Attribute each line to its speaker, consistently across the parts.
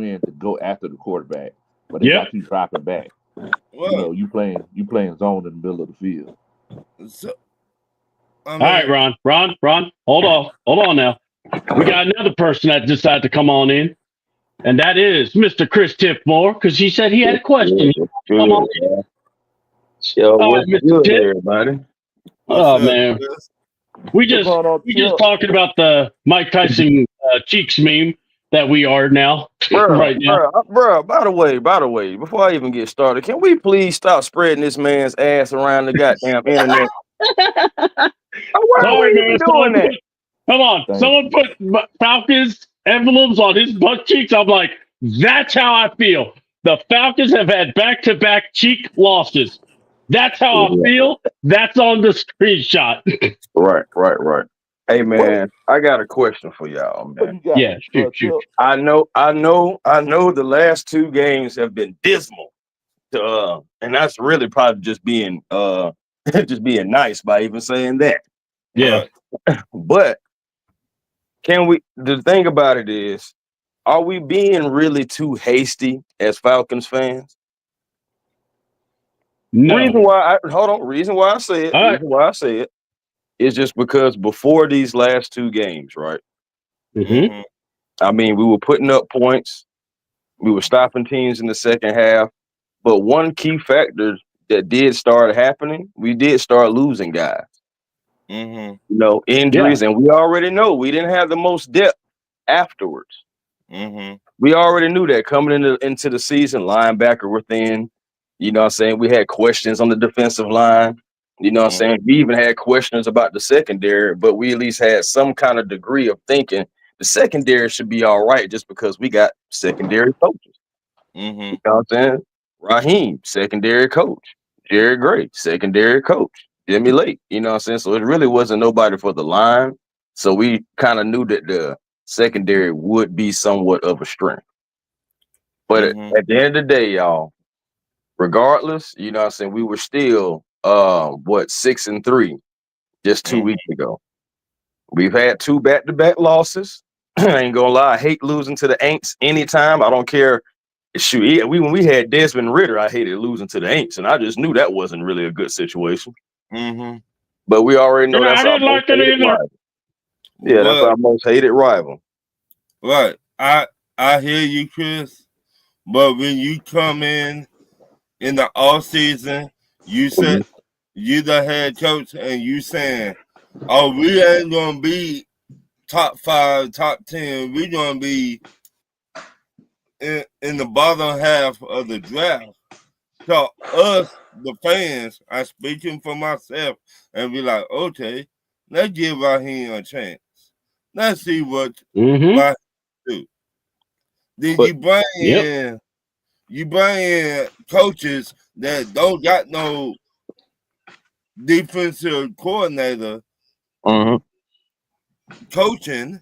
Speaker 1: win to go after the quarterback, but they got you dropping back.
Speaker 2: Well,
Speaker 1: You playing zone in the middle of the field.
Speaker 2: so,
Speaker 3: All right, Ron, hold on now. We got another person that decided to come on in, and that is Mr. Chris Tipmore, because he said he had a question. Come on in.
Speaker 4: Yo,
Speaker 3: All
Speaker 4: what's
Speaker 3: right, Mr.
Speaker 4: good,
Speaker 3: Tip.
Speaker 4: everybody?
Speaker 3: Oh man, we just talking about the Mike Tyson cheeks meme that we are now right now.
Speaker 4: Bro, by the way, before I even get started, can we please stop spreading this man's ass around the goddamn internet? Why are we even doing that?
Speaker 3: Come on, someone put Falcons emblems on his butt cheeks. I'm like, that's how I feel. The Falcons have had back-to-back cheek losses. That's how I feel. That's on the screenshot.
Speaker 4: Right. Hey man, I got a question for y'all, man.
Speaker 3: Yeah, shoot.
Speaker 4: I know the last two games have been dismal. And that's really probably just being just being nice by even saying that.
Speaker 3: Yeah.
Speaker 4: But the thing about it is, are we being really too hasty as Falcons fans?
Speaker 3: No.
Speaker 4: Reason why I say it is just because before these last two games, right?
Speaker 3: Mm-hmm.
Speaker 4: I mean, we were putting up points, we were stopping teams in the second half, but one key factor that did start happening, we did start losing guys. Injuries, and we already know we didn't have the most depth afterwards. We already knew that coming into the season. Linebacker were thin. You know what I'm saying? We had questions on the defensive line. You know what I'm saying? We even had questions about the secondary, but we at least had some kind of degree of thinking the secondary should be all right just because we got secondary coaches. You know what I'm saying? Raheem, secondary coach. Jared Gray, secondary coach. Jimmy Lake, you know what I'm saying? So it really wasn't nobody for the line. So we kind of knew that the secondary would be somewhat of a strength. But at the end of the day, y'all, regardless, you know what I'm saying, we were still 6-3 just 2 weeks ago. We've had two back-to-back losses. I ain't gonna lie, I hate losing to the Aints anytime. I don't care. Shoot, when we had Desmond Ridder, I hated losing to the Aints, and I just knew that wasn't really a good situation. But we already know that's our most hated rival. Yeah, that's our most hated rival.
Speaker 2: Right. I hear you, Chris. But when you come in the off season, you said you the head coach, and you saying, "Oh, we ain't gonna be top 5, top 10. We're gonna be in the bottom half of the draft." So us, the fans, are speaking for myself, and be like, "Okay, let's give Raheem a chance. Let's see what Raheem do." Then you bring in coaches that don't got no defensive coordinator coaching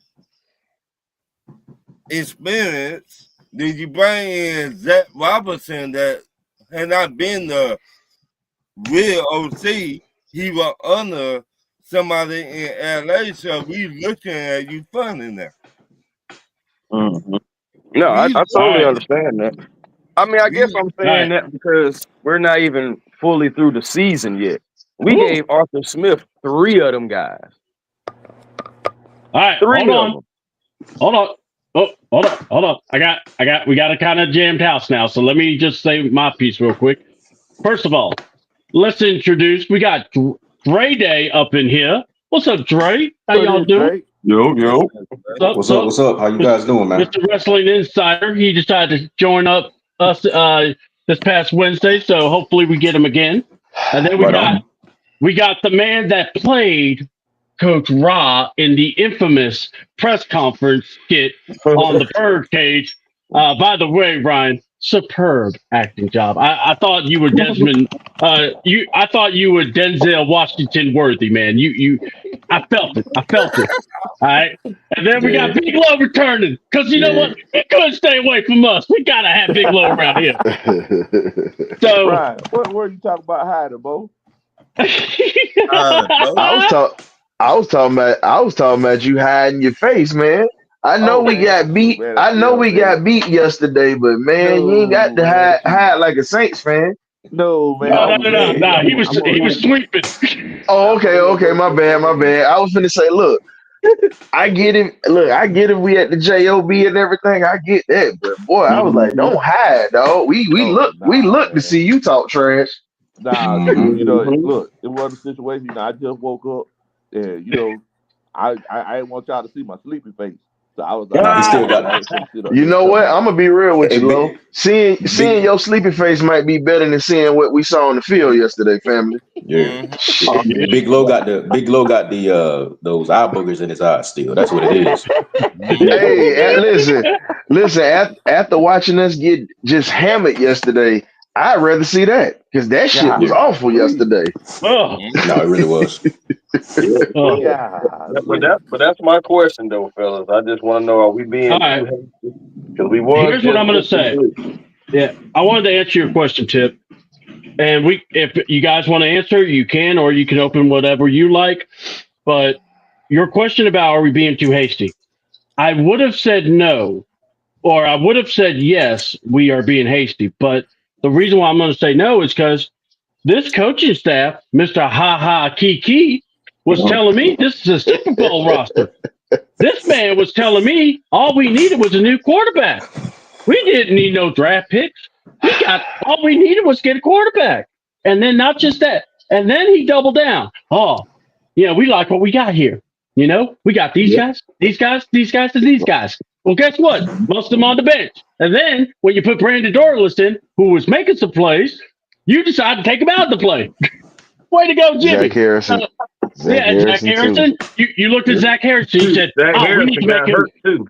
Speaker 2: experience. Then you bring in Zach Robertson that had not been the real OC. He was under somebody in LA, so we looking at you funny now.
Speaker 4: No, I totally understand that. I mean, I guess I'm saying that because we're not even fully through the season yet. We gave Arthur Smith 3 of them guys.
Speaker 3: All right, hold on. We got a kind of jammed house now, so let me just say my piece real quick. First of all, let's introduce. We got Dre Day up in here. What's up, Dre? How y'all doing?
Speaker 5: Yo. What's up? How you guys doing, man?
Speaker 3: Mr. Wrestling Insider. He decided to join us this past Wednesday, so hopefully we get him again. And then we got the man that played Coach Ra in the infamous press conference skit on the Birdcage. By the way, Ryan, superb acting job. I thought you were Desmond. I thought you were Denzel Washington worthy, man. I felt it. All right. And then we got Big Low returning because you know what? He couldn't stay away from us. We gotta have Big Low around here. So,
Speaker 1: Ryan, what are you talking about hiding, Bo?
Speaker 6: I was talking about you hiding your face, man. I know we got beat.
Speaker 1: Man,
Speaker 6: I know we got beat yesterday, but man, you ain't got to hide like a Saints fan.
Speaker 1: No, man.
Speaker 3: No. He was sleeping.
Speaker 6: Oh, okay. My bad. I was finna say, look, I get it. Look, I get it. We at the JOB and everything. I get that, but boy, I was like, don't hide, dog. We look to see you talk trash.
Speaker 1: Nah, you know, look, it was a situation. You know, I just woke up, and you know, I didn't want y'all to see my sleepy face, so I was like,
Speaker 5: He still got
Speaker 6: You know what? I'm gonna be real with you, Lo. Seeing your sleepy face might be better than seeing what we saw on the field yesterday, family.
Speaker 5: Yeah. Big Low got the those eye boogers in his eyes still. That's what it is.
Speaker 6: Hey, listen. After watching us get just hammered yesterday, I'd rather see that because that shit was awful yesterday.
Speaker 3: Oh.
Speaker 5: No, it really was.
Speaker 4: But that's my question though, fellas. I just want to know: are we being too hasty? Because we won.
Speaker 3: Here's what I'm gonna say. Yeah, I wanted to answer your question, Tip. And if you guys want to answer, you can, or you can open whatever you like. But your question about are we being too hasty? I would have said no, or I would have said yes, we are being hasty. But the reason why I'm going to say no is because this coaching staff, Mr. Ha Ha Kiki, was telling me this is a Super Bowl roster. This man was telling me all we needed was a new quarterback. We didn't need no draft picks. All we needed was get a quarterback. And then not just that. And then he doubled down. Oh, yeah, we like what we got here. You know, we got these guys, and these guys. Well, guess what? Most of them on the bench. And then when you put Brandon Dorlus in, who was making some plays, you decide to take him out of the play. Way to go, Jimmy.
Speaker 6: Zach Harrison.
Speaker 3: Zach Harrison. You looked at Zach Harrison. You said, we need to make him too.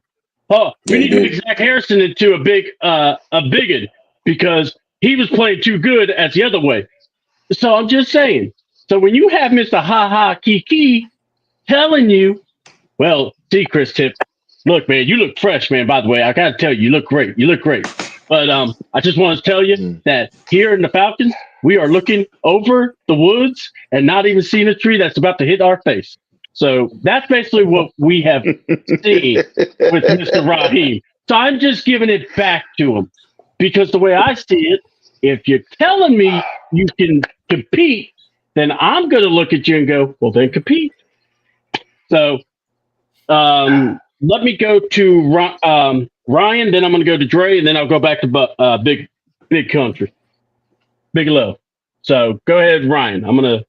Speaker 3: We need to make Zach Harrison into a bigot because he was playing too good as the other way. So I'm just saying. So when you have Mr. Ha Ha Kiki telling you, well, see, Chris Tip, look, man, you look fresh, man. By the way, I got to tell you, you look great. But I just want to tell you that here in the Falcons, we are looking over the woods and not even seeing a tree that's about to hit our face. So that's basically what we have seen with Mr. Raheem. So I'm just giving it back to him because the way I see it, if you're telling me you can compete, then I'm going to look at you and go, well, then compete. So let me go to Ryan, then I'm going to go to Dre, and then I'll go back to Big Country, Big Love. So go ahead, Ryan. I'm going to.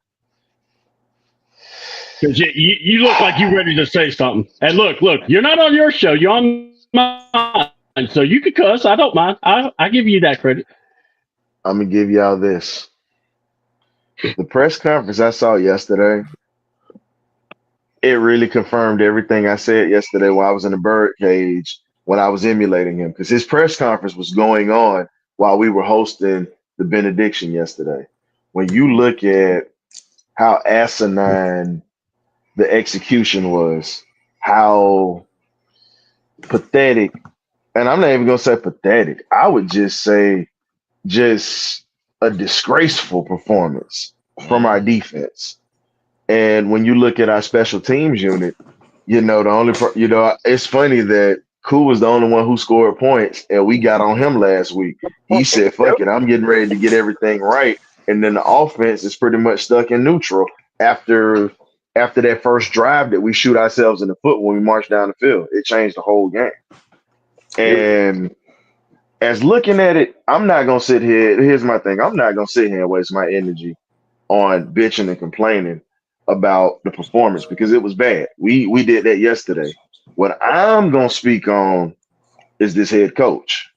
Speaker 3: Because you look like you're ready to say something. And look, you're not on your show. You're on mine. So you can cuss. I don't mind. I give you that credit.
Speaker 6: I'm going to give y'all this. The press conference I saw yesterday, it really confirmed everything I said yesterday while I was in the bird cage when I was emulating him. Because his press conference was going on while we were hosting the benediction yesterday. When you look at how asinine the execution was, how pathetic, and I'm not even going to say pathetic, I would just say just a disgraceful performance from our defense. And when you look at our special teams unit, it's funny that Koo was the only one who scored points, and we got on him last week. He said, fuck it, I'm getting ready to get everything right. And then the offense is pretty much stuck in neutral after that first drive that we shoot ourselves in the foot when we march down the field. It changed the whole game. And as looking at it, I'm not going to sit here. Here's my thing. I'm not going to sit here and waste my energy on bitching and complaining about the performance because it was bad. We did that yesterday. What I'm going to speak on is this head coach.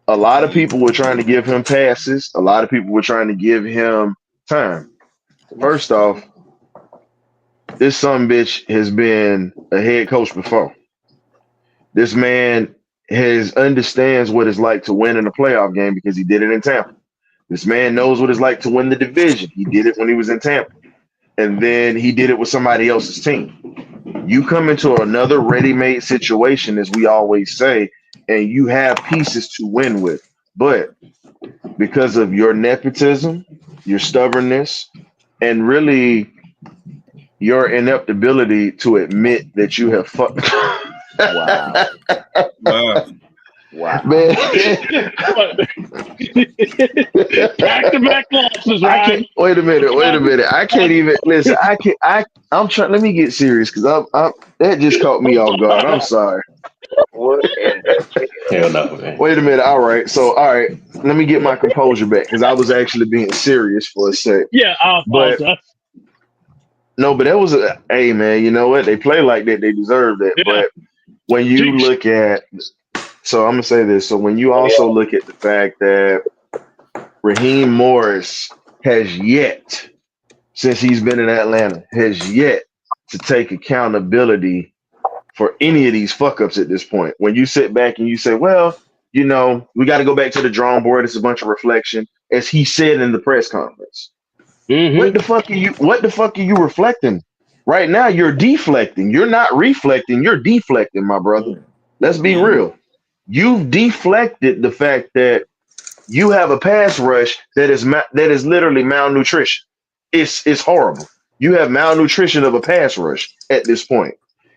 Speaker 6: A lot of people were trying to give him passes. A lot of people were trying to give him time. First off, this sumbitch has been a head coach before. This man understands what it's like to win in a playoff game because he did it in Tampa. This man knows what it's like to win the division. He did it when he was in Tampa. And then he did it with somebody else's team. You come into another ready-made situation, as we always say, and you have pieces to win with. But because of your nepotism, your stubbornness, and really, your ineptability to admit that you have fucked.
Speaker 1: Wow.
Speaker 6: Man.
Speaker 3: Back-to-back losses, right?
Speaker 6: Wait a minute. I can't even listen. I'm trying. Let me get serious because I'm that just caught me off guard. I'm sorry.
Speaker 4: What?
Speaker 5: Hell no, man.
Speaker 6: Wait a minute. All right. Let me get my composure back because I was actually being serious for a sec.
Speaker 3: Yeah,
Speaker 6: but no, but that was hey man, you know what? They play like that, they deserve that. Yeah. But when you look at, so I'm gonna say this. So when you also look at the fact that Raheem Morris has yet, since he's been in Atlanta, has yet to take accountability for any of these fuck ups at this point. When you sit back and you say, well, you know, we got to go back to the drawing board. It's a bunch of reflection, as he said in the press conference. Mm-hmm. What the fuck are you reflecting? Right now, you're deflecting. You're not reflecting. You're deflecting, my brother. Let's be real. You've deflected the fact that you have a pass rush that is literally malnutrition. It's horrible. You have malnutrition of a pass rush at this point.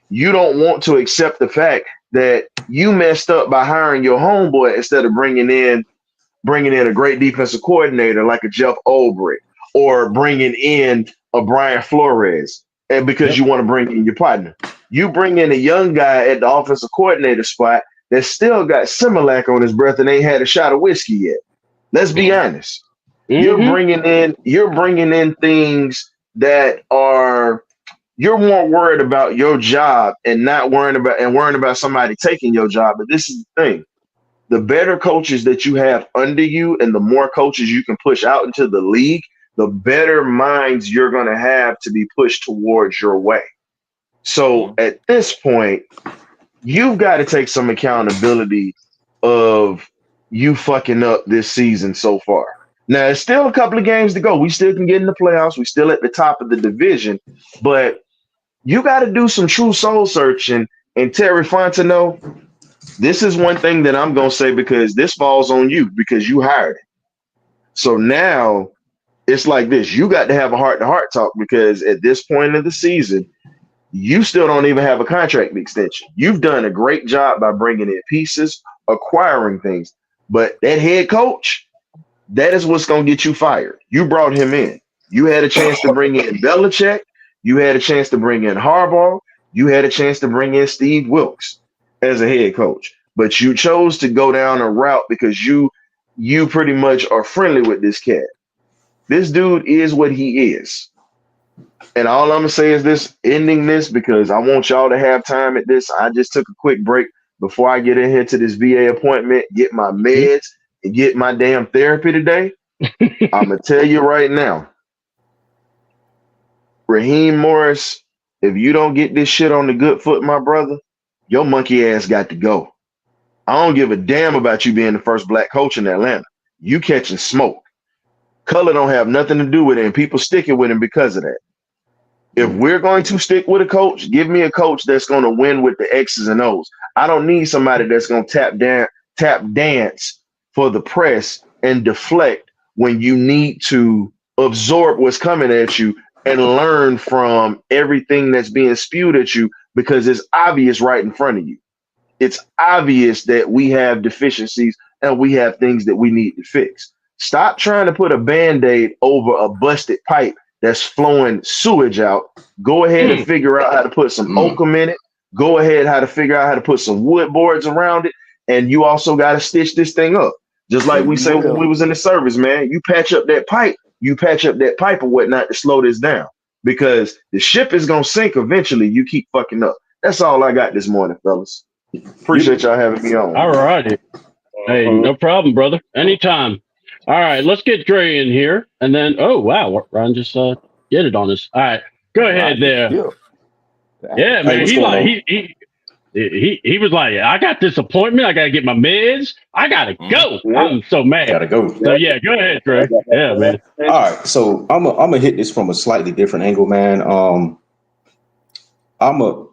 Speaker 6: You don't want to accept the fact that you messed up by hiring your homeboy instead of bringing in a great defensive coordinator like a Jeff Ulbrich or bringing in a Brian Flores, and because you want to bring in your partner. You bring in a young guy at the offensive coordinator spot that still got Similac on his breath and ain't had a shot of whiskey yet. Let's be honest. Mm-hmm. You're bringing in things that are, you're more worried about your job and not worrying about somebody taking your job. But this is the thing. The better coaches that you have under you and the more coaches you can push out into the league, the better minds you're going to have to be pushed towards your way. So at this point, you've got to take some accountability of you fucking up this season so far. Now, it's still a couple of games to go. We still can get in the playoffs. We're still at the top of the division. But you got to do some true soul searching. And Terry Fontenot, this is one thing that I'm going to say because this falls on you because you hired it. So now it's like this. You got to have a heart-to-heart talk because at this point of the season, you still don't even have a contract extension. You've done a great job by bringing in pieces, acquiring things. But that head coach, that is what's going to get you fired. You brought him in. You had a chance to bring in Belichick. You had a chance to bring in Harbaugh. You had a chance to bring in Steve Wilkes as a head coach. But you chose to go down a route because you pretty much are friendly with this cat. This dude is what he is. And all I'm going to say is this, ending this, because I want y'all to have time at this. I just took a quick break before I get in here to this VA appointment, get my meds, and get my damn therapy today. I'm going to tell you right now, Raheem Morris, if you don't get this shit on the good foot, my brother, your monkey ass got to go. I don't give a damn about you being the first black coach in Atlanta. You catching smoke. Color don't have nothing to do with it, and people sticking with him because of that. If we're going to stick with a coach, give me a coach that's going to win with the X's and O's. I don't need somebody that's going to tap dance for the press and deflect when you need to absorb what's coming at you and learn from everything that's being spewed at you because it's obvious right in front of you. It's obvious that we have deficiencies and we have things that we need to fix. Stop trying to put a Band-Aid over a busted pipe that's flowing sewage out. Go ahead and figure out how to put some oakum in it. Go ahead how to figure out how to put some wood boards around it. And you also got to stitch this thing up. Just like we say when we was in the service, man. You patch up that pipe or whatnot to slow this down. Because the ship is going to sink eventually. You keep fucking up. That's all I got this morning, fellas. Appreciate y'all having me on.
Speaker 3: All righty. Hey, no problem, brother. Anytime. All right, let's get Dre in here. And then, oh, wow, Ryan just get it on us. All right, go ahead there. Yeah, man, he was like, I got this appointment. I got to get my meds. I got to go. I'm so mad.
Speaker 5: Gotta go.
Speaker 3: So, yeah, go ahead, Dre. Yeah, man.
Speaker 5: All right, so I'm gonna hit this from a slightly different angle, man. I'm a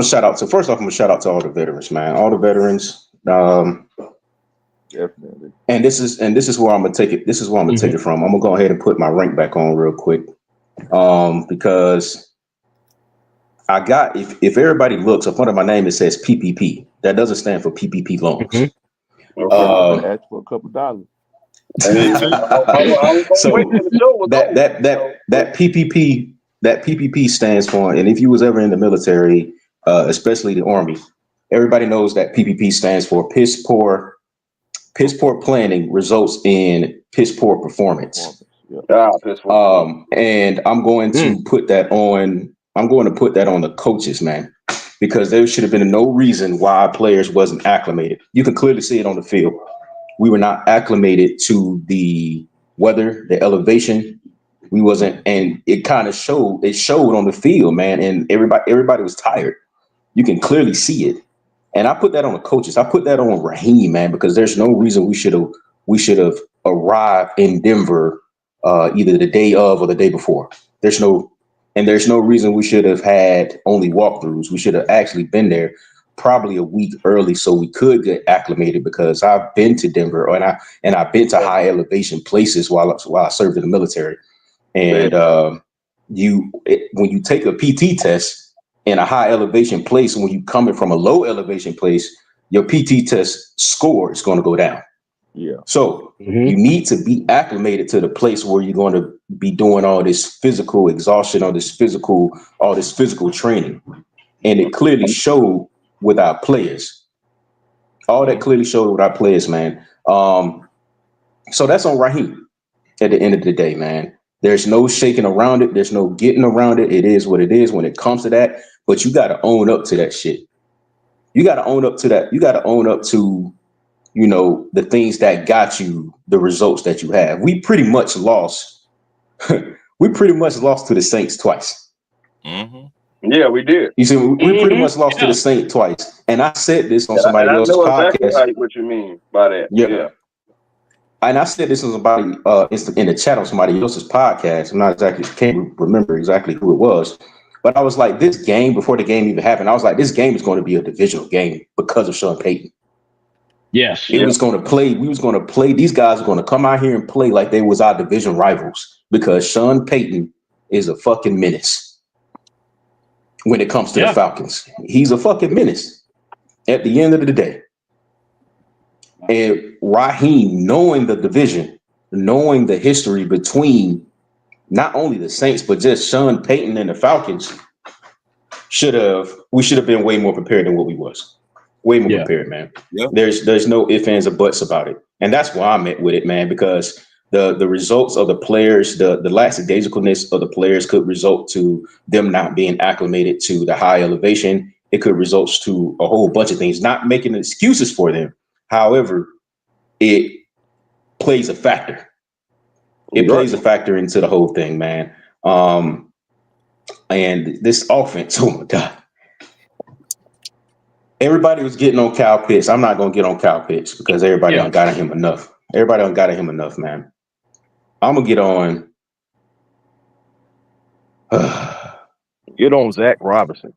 Speaker 5: shout out to, first off, I'm a shout out to all the veterans, man. All the veterans.
Speaker 1: Definitely.
Speaker 5: And this is where I'm gonna take it. This is where I'm gonna take it from. I'm gonna go ahead and put my rank back on real quick. Because I got if everybody looks up under my name, it says PPP. That doesn't stand for PPP loans.
Speaker 1: Okay. Ask for a couple dollars.
Speaker 5: So that PPP stands for, and if you was ever in the military, especially the Army, everybody knows that PPP stands for piss poor planning results in piss poor performance. And I'm going to put that on. I'm going to put that on the coaches, man, because there should have been no reason why players wasn't acclimated. You can clearly see it on the field. We were not acclimated to the weather, the elevation. We wasn't, and it kind of showed. It showed on the field, man, and everybody was tired. You can clearly see it. And I put that on the coaches. I put that on Raheem, man, because there's no reason we should have arrived in Denver either the day of or the day before. There's no reason we should have had only walkthroughs. We should have actually been there probably a week early so we could get acclimated, because I've been to Denver and I've been to high elevation places while I served in the military. And when you take a PT test in a high elevation place, when you coming from a low elevation place, your PT test score is going to go down.
Speaker 1: Yeah.
Speaker 5: So you need to be acclimated to the place where you're going to be doing all this physical exhaustion, all this physical training. And it clearly showed with our players. All that clearly showed with our players, man. So that's on Raheem at the end of the day, man. There's no shaking around it. There's no getting around it. It is what it is when it comes to that. But you got to own up to that shit. You got to own up to that. You got to own up to, the things that got you the results that you have. We pretty much lost. We pretty much lost to the Saints twice.
Speaker 4: Mm-hmm. Yeah, we did.
Speaker 5: You see, we pretty much lost to the Saints twice. And I said this on somebody else's podcast.
Speaker 4: Exactly what you mean by that. Yeah.
Speaker 5: And I said this on somebody in the chat on somebody else's podcast. Can't remember exactly who it was. But I was like, this game, before the game even happened, I was like, this game is going to be a divisional game because of Sean Payton.
Speaker 3: Yes.
Speaker 5: We was going to play. These guys are going to come out here and play like they was our division rivals, because Sean Payton is a fucking menace when it comes to the Falcons. He's a fucking menace at the end of the day. And Raheem, knowing the division, knowing the history between not only the Saints, but just Sean Payton and the Falcons, we should have been way more prepared than what we was. Way more prepared, man. Yeah. There's no ifs, ands, or buts about it. And that's why I'm at with it, man, because the results of the players, the lackadaisicalness of the players could result to them not being acclimated to the high elevation. It could result to a whole bunch of things, not making excuses for them. However, it plays a factor. It plays a factor into the whole thing, man. And this offense, oh my God. Everybody was getting on Kyle Pitts. I'm not going to get on Kyle Pitts because everybody done got on him enough. Everybody done got on him enough, man. I'm going to get on.
Speaker 4: Get on Zach Robinson.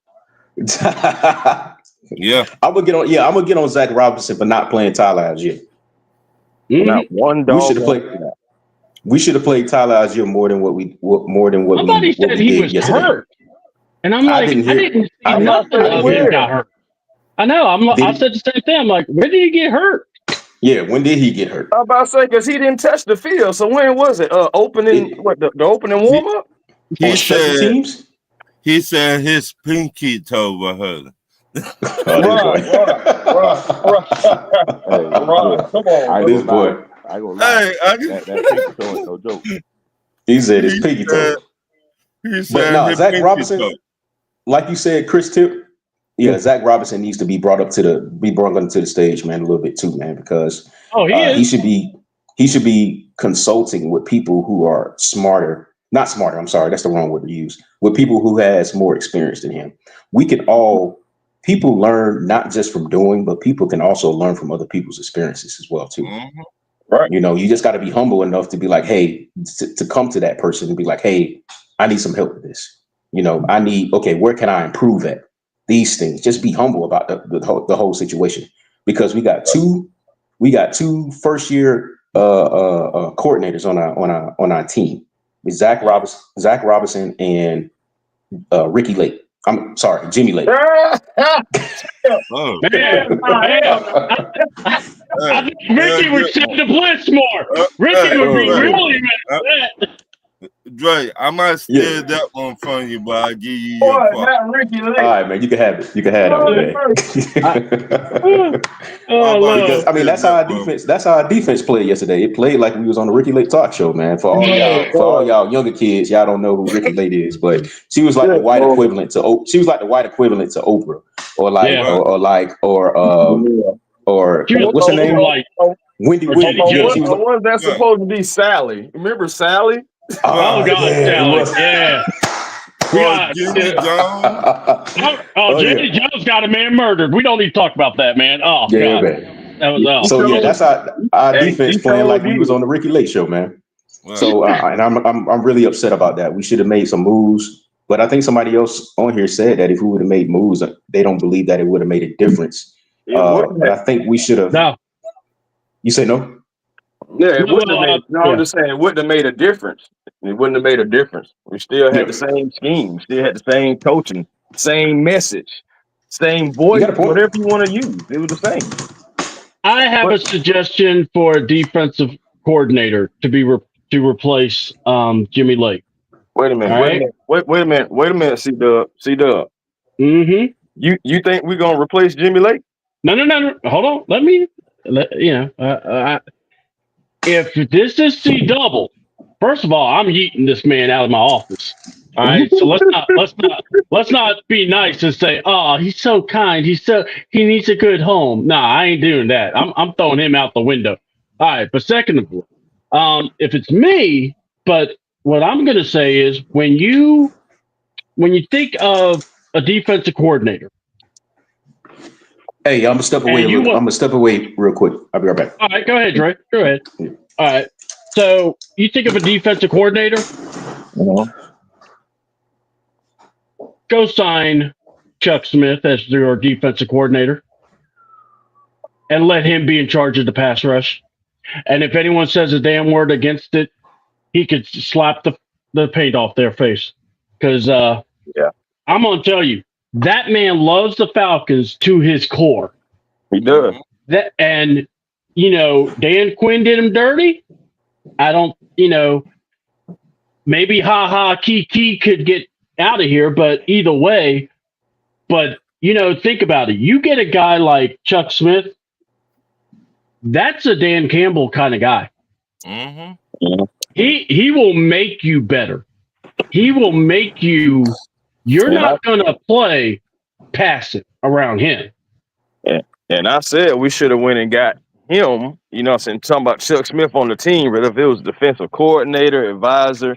Speaker 5: Yeah. I'm going to get on Zach Robinson for not playing Tyler Algier.
Speaker 4: Not one dog.
Speaker 5: We should have played Tyler Algier more than what we
Speaker 3: Somebody said he was yesterday. Hurt. And I'm like, I didn't see nothing of him got hurt. I know. I said the same thing. I'm like, when did he get hurt?
Speaker 5: Yeah, when did he get hurt?
Speaker 4: I was about to say, because he didn't touch the field. So when was it? The opening warm up?
Speaker 2: He said his pinky toe was hurt.
Speaker 4: Right. Come on,
Speaker 5: this boy.
Speaker 1: I ain't gonna lie. That pinky toe is no joke.
Speaker 5: He said his pinky toe. But no, Zach Robinson, like you said, Chris Tip. Yeah, Zach Robinson needs to be brought onto the stage, man, a little bit too, man, because he should be consulting with people who are not smarter. I'm sorry, that's the wrong word to use. With people who has more experience than him. People learn not just from doing, but people can also learn from other people's experiences as well too.
Speaker 4: Mm-hmm. Right.
Speaker 5: You just got to be humble enough to be like, hey, to come to that person and be like, hey, I need some help with this. Where can I improve at? These things. Just be humble about the whole situation, because we got two first year coordinators on our team. with Zach Robinson, and Ricky Lake. I'm sorry, Jimmy Lake.
Speaker 2: Oh.
Speaker 3: Man, I think Ricky would send the blitz more. Ricky would be really mad at that.
Speaker 2: Dre, I might steal that one from you, but I'll give you your part.
Speaker 4: Not Ricky Lake.
Speaker 5: All right, man, you can have it. You can have it. Because I mean, that's how our defense. That's how our defense played yesterday. It played like we was on the Ricky Lake talk show, man. For all y'all younger kids, y'all don't know who Ricky Lake is, but she was like the white equivalent to. She was like the white equivalent to Oprah, or what's her name?
Speaker 3: Like
Speaker 5: Wendy.
Speaker 4: The one that's supposed to be Sally. Remember Sally?
Speaker 3: Oh God, Sally. Yeah.
Speaker 2: Jimmy Jones.
Speaker 3: Jimmy Jones got a man murdered. We don't need to talk about that, man. Oh
Speaker 5: yeah,
Speaker 3: God.
Speaker 5: Man.
Speaker 3: That was
Speaker 5: So yeah, that's our defense playing like we was on the Ricky Lake show, man. Wow. So and I'm really upset about that. We should have made some moves, but I think somebody else on here said that if we would have made moves, they don't believe that it would have made a difference. But I think we should have. No. You say no?
Speaker 4: Yeah, it wouldn't have made. No, I'm just saying it wouldn't have made a difference. It wouldn't have made a difference. We still had the same scheme, still had the same coaching, same message, same voice, whatever you want to use. It was the same.
Speaker 3: I have a suggestion for a defensive coordinator to replace Jimmy Lake.
Speaker 4: Wait a minute. Wait a minute. C-Dub.
Speaker 3: Mm-hmm.
Speaker 4: You think we're gonna replace Jimmy Lake?
Speaker 3: No. Hold on. If this is C-Double, first of all, I'm yeeting this man out of my office. All right, so let's not be nice and say, "Oh, he's so kind. He needs a good home." Nah, I ain't doing that. I'm throwing him out the window. All right, but second of all, if it's me, but what I'm gonna say is when you think of a defensive coordinator.
Speaker 5: Hey, I'm gonna step away. I'm gonna step away real quick. I'll be right back.
Speaker 3: All right, go ahead, Dre. Go ahead. All right. So you think of a defensive coordinator? Go sign Chuck Smith as your defensive coordinator, and let him be in charge of the pass rush. And if anyone says a damn word against it, he could slap the paint off their face. Because I'm gonna tell you. That man loves the Falcons to his core.
Speaker 4: He does.
Speaker 3: Dan Quinn did him dirty. I don't, maybe Kiki could get out of here, but either way, think about it. You get a guy like Chuck Smith, that's a Dan Campbell kind of guy. Mm-hmm. He will make you better. He will make you. You're not going to play passive around him.
Speaker 4: And I said we should have went and got him, talking about Chuck Smith on the team, but if it was defensive coordinator, advisor,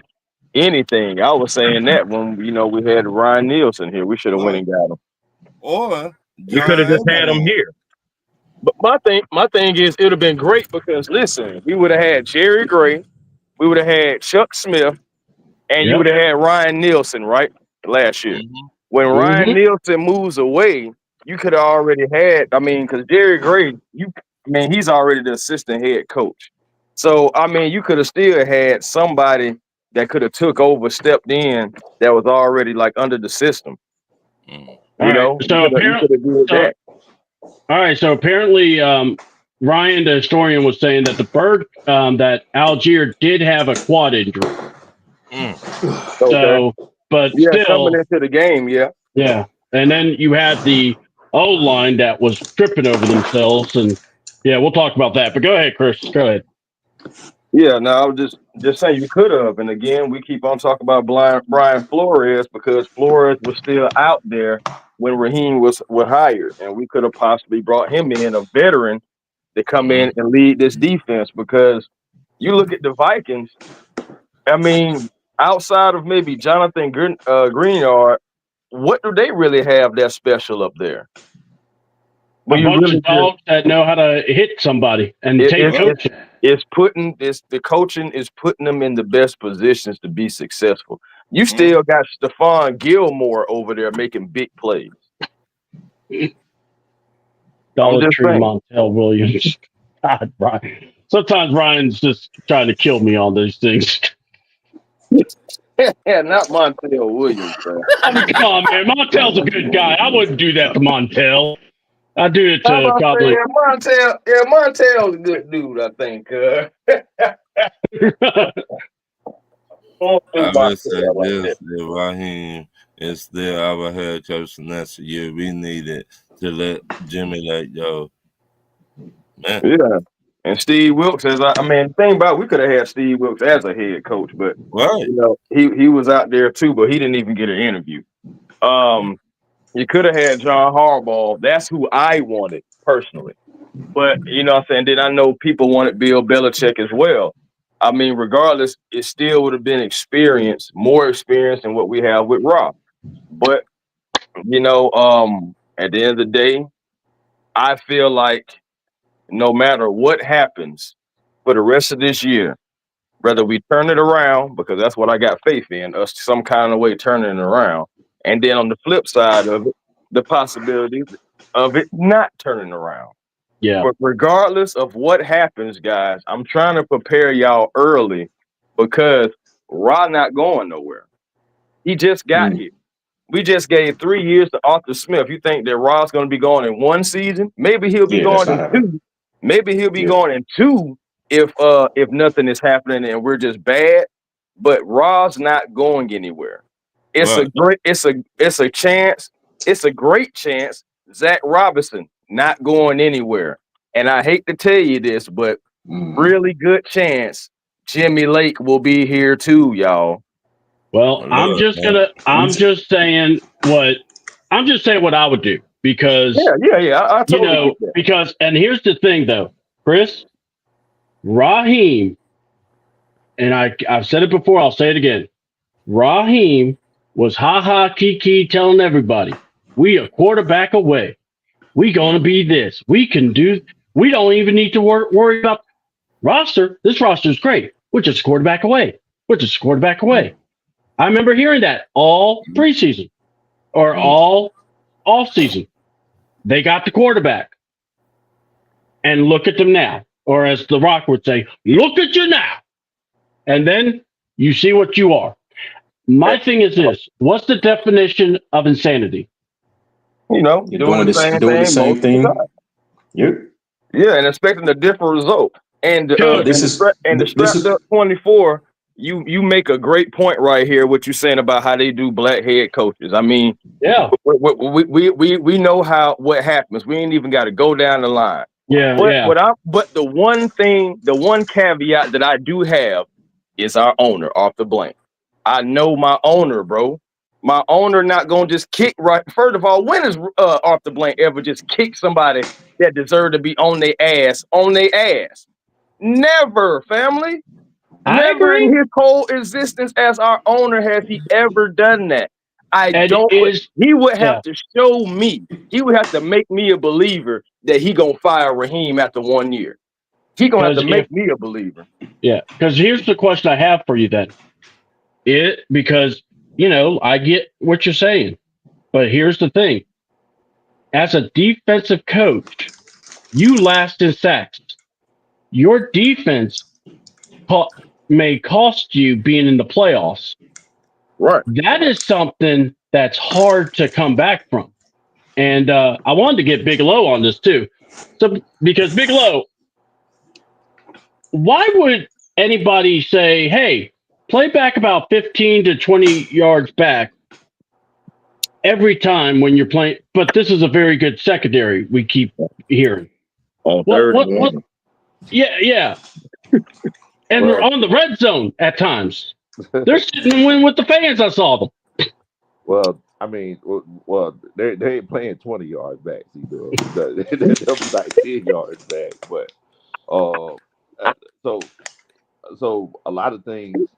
Speaker 4: anything, I was saying that when, we had Ryan Nielsen here, we should have went and got him.
Speaker 2: Or
Speaker 4: we could have just had him here. But my thing is, it would have been great because, listen, we would have had Jerry Gray, we would have had Chuck Smith, and you would have had Ryan Nielsen, right? Last year. Mm-hmm. When Ryan Nielsen moves away, you could have already had, because Jerry Gray, he's already the assistant head coach. So, you could have still had somebody that could have took over, stepped in, that was already like under the system.
Speaker 3: So apparently, Ryan, the historian, was saying that the bird, that Algier did have a quad injury. So, but still
Speaker 4: coming into the game,
Speaker 3: yeah. And then you had the O line that was tripping over themselves, and we'll talk about that. But go ahead, Chris. Go ahead.
Speaker 4: Yeah, no, I was just saying you could have. And again, we keep on talking about Brian Flores because Flores was still out there when Raheem was hired, and we could have possibly brought him in, a veteran, to come in and lead this defense. Because you look at the Vikings, outside of maybe Jonathan Greenyard, what do they really have that's special up there?
Speaker 3: A bunch of dogs that know how to hit somebody and take coaching.
Speaker 4: The coaching is putting them in the best positions to be successful. You still got Stephon Gilmore over there making big plays.
Speaker 3: Dollar Tree Montel Williams. God, Brian. Sometimes Ryan's just trying to kill me on these things.
Speaker 4: Yeah, not Montel Williams, bro.
Speaker 3: I mean, come on, man. Montel's a good guy. I wouldn't do that to Montel. I'd do it
Speaker 4: How
Speaker 3: to
Speaker 4: about
Speaker 3: probably.
Speaker 4: saying Montel? Yeah, Montel's a good dude, I think. Don't do
Speaker 2: I would say
Speaker 4: Montel like
Speaker 2: this:
Speaker 4: that.
Speaker 2: if Raheem is still our head coach next year, we needed to let Jimmy Lake go. Man,
Speaker 4: Yeah. And Steve Wilkes, I mean, the thing about we could have had Steve Wilkes as a head coach, but
Speaker 2: right?
Speaker 4: he was out there too, but he didn't even get an interview. You could have had John Harbaugh. That's who I wanted personally. But you know what I'm saying? Then I know people wanted Bill Belichick as well. I mean, regardless, it still would have been more experience than what we have with Rob. But at the end of the day, I feel like no matter what happens for the rest of this year, whether we turn it around, because that's what I got faith in, us some kind of way turning it around. And then on the flip side of it, the possibility of it not turning around.
Speaker 3: Yeah.
Speaker 4: But regardless of what happens, guys, I'm trying to prepare y'all early because Rod not going nowhere. He just got here. We just gave 3 years to Arthur Smith. You think that Rod's going to be going in one season? Maybe he'll be going in two. Maybe he'll be going in two if nothing is happening and we're just bad. But Rod's not going anywhere. It's a great chance. Zach Robinson not going anywhere. And I hate to tell you this, but really good chance Jimmy Lake will be here too, y'all.
Speaker 3: Well, I'm just saying what I would do because
Speaker 4: I totally get that.
Speaker 3: Because and here's the thing though, Chris, Raheem, and I've said it before, I'll say it again. Raheem was kiki telling everybody, we a quarterback away. We gonna be this. We can do. We don't even need to worry about roster. This roster is great. We're just a quarterback away. I remember hearing that all preseason or all off season. They got the quarterback. And look at them now. Or as The Rock would say, look at you now. And then you see what you are. My thing is this. What's the definition of insanity?
Speaker 4: Doing the same thing.
Speaker 5: Yep.
Speaker 4: Yeah, and expecting a different result. And the strapped up 24, you make a great point right here. What you're saying about how they do black head coaches. I mean,
Speaker 3: yeah,
Speaker 4: we know what happens. We ain't even got to go down the line.
Speaker 3: Yeah,
Speaker 4: But the one caveat that I do have is our owner, Arthur Blank. I know my owner, bro. My owner not gonna just kick right. First of all, when has Arthur Blank ever just kicked somebody that deserved to be on their ass? Never, family. Never in his whole existence as our owner has he ever done that. He would have to show me. He would have to make me a believer that he gonna fire Raheem after 1 year. He gonna have to make me a believer.
Speaker 3: Yeah, because here's the question I have for you then. Because I get what you're saying, but here's the thing. As a defensive coach, you last in sacks. Your defense may cost you being in the playoffs.
Speaker 4: Right.
Speaker 3: That is something that's hard to come back from. And I wanted to get Big Low on this too. So because Big Low, why would anybody say, hey, play back about 15 to 20 yards back every time when you're playing? But this is a very good secondary, we keep hearing.
Speaker 4: What?
Speaker 3: Yeah. And they're on the red zone at times. They're sitting and winning with the fans. I saw them.
Speaker 1: Well, I mean, they ain't playing 20 yards back. They'll be like 10 yards back. But so a lot of things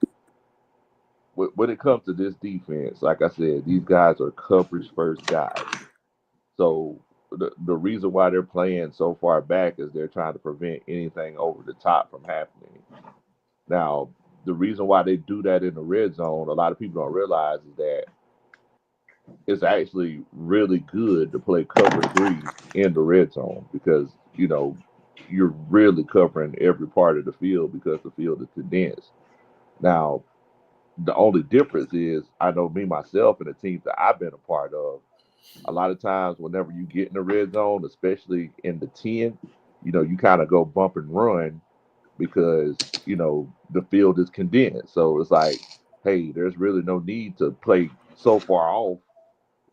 Speaker 1: when it comes to this defense, like I said, these guys are coverage first guys. So the reason why they're playing so far back is they're trying to prevent anything over the top from happening. Now, the reason why they do that in the red zone, a lot of people don't realize is that it's actually really good to play cover 3 in the red zone because, you're really covering every part of the field because the field is condensed. Now, The only difference is I know me myself and the teams that I've been a part of. A lot of times, whenever you get in the red zone, especially in the 10, you kind of go bump and run because the field is condensed. So it's like, hey, there's really no need to play so far off,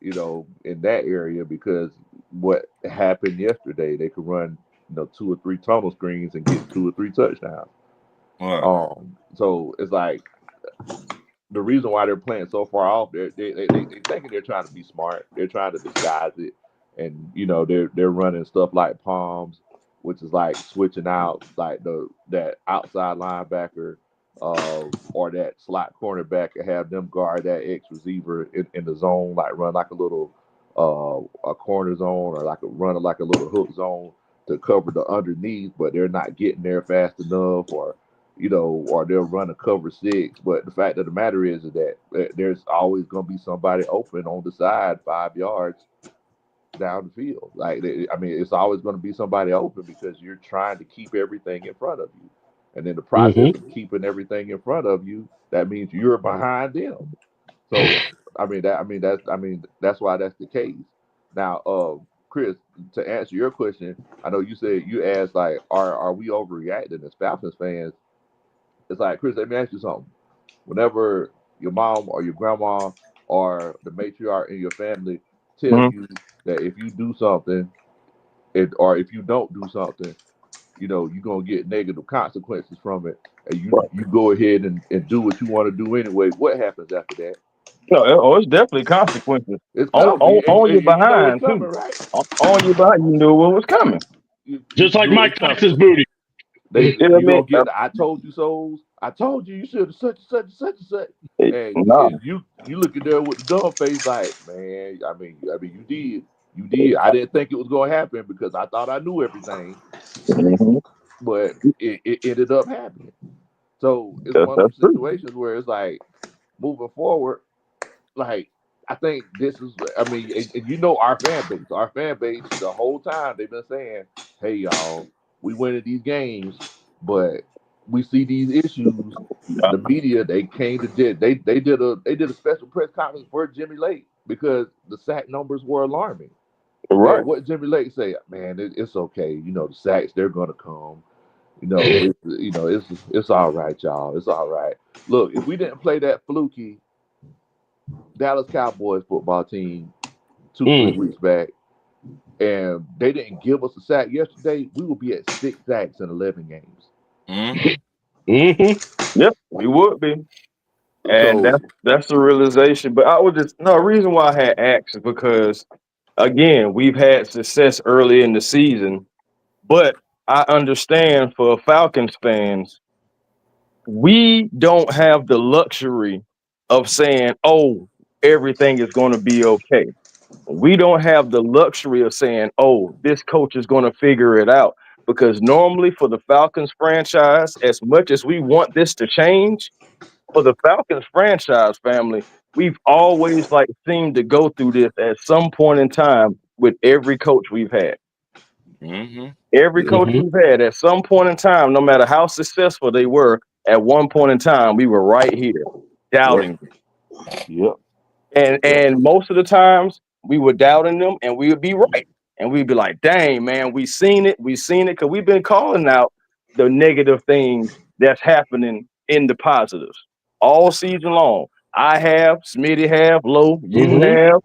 Speaker 1: in that area because what happened yesterday, they could run, 2 or 3 tunnel screens and get 2 or 3 touchdowns.
Speaker 2: Right.
Speaker 1: So it's like the reason why they're playing so far off, they thinking they're trying to be smart. They're trying to disguise it, and they're running stuff like palms, which is like switching out like that outside linebacker, or that slot cornerback and have them guard that X receiver in the zone, like run like a little a corner zone or like run like a little hook zone to cover the underneath, but they're not getting there fast enough, or they'll run a cover 6. But the fact of the matter is that there's always going to be somebody open on the side 5 yards down the field. It's always going to be somebody open because you're trying to keep everything in front of you. And in the process of keeping everything in front of you, that means you're behind them. So, that's why that's the case. Now, Chris, to answer your question, I know you asked like, are we overreacting as Falcons fans? It's like, Chris, let me ask you something. Whenever your mom or your grandma or the matriarch in your family tell you that if you do something, or if you don't do something, you're going to get negative consequences from it, and you go ahead and do what you want to do anyway, what happens after that?
Speaker 4: No, it's definitely consequences.
Speaker 1: It's
Speaker 4: On,
Speaker 1: coming,
Speaker 4: on your
Speaker 1: and you know it's
Speaker 4: behind, too.
Speaker 1: coming, right?
Speaker 4: On your behind, you knew what was coming.
Speaker 3: Just like
Speaker 1: knew it
Speaker 3: Mike
Speaker 1: was coming.
Speaker 3: Tyson's booty.
Speaker 1: You
Speaker 4: You know what I
Speaker 1: gonna
Speaker 4: mean?
Speaker 1: get the "I told you so." I told you should have such and such and such and such, and
Speaker 4: Nah.
Speaker 1: you look at there with the dumb face like, man. You did. I didn't think it was gonna happen because I thought I knew everything,
Speaker 4: Mhm.
Speaker 1: but it ended up happening. So it's one of
Speaker 4: That's
Speaker 1: those
Speaker 4: true.
Speaker 1: situations where it's like moving forward. Like I think this is. And our fan base. Our fan base the whole time they've been saying, "Hey y'all, we winning these games, but we see these issues." The media they came to they did a special press conference for Jimmy Lake because the sack numbers were alarming.
Speaker 4: Right.
Speaker 1: And what Jimmy Lake say, man, it's okay. The sacks they're gonna come. It's all right, y'all. It's all right. Look, if we didn't play that fluky Dallas Cowboys football team 2-3 weeks back, and they didn't give us a sack yesterday, we would be at 6 sacks in 11 games.
Speaker 4: Yep, we would be. And
Speaker 1: So
Speaker 4: that's the realization. But I would the reason why I had asked is because again, we've had success early in the season, but I understand for Falcons fans, we don't have the luxury of saying, oh, everything is going to be okay. We don't have the luxury of saying, oh, this coach is going to figure it out. Because normally for the Falcons franchise, as much as we want this to change, for the Falcons franchise family, we've always seemed to go through this at some point in time with every coach we've had. Every coach we've had at some point in time, no matter how successful they were, at one point in time, we were right here doubting them.
Speaker 1: Yep.
Speaker 4: And most of the times we were doubting them and we would be right. And we'd be like, dang, man, we seen it, because we've been calling out the negative things that's happening in the positives all season long. I have, Smitty have, Low, you have,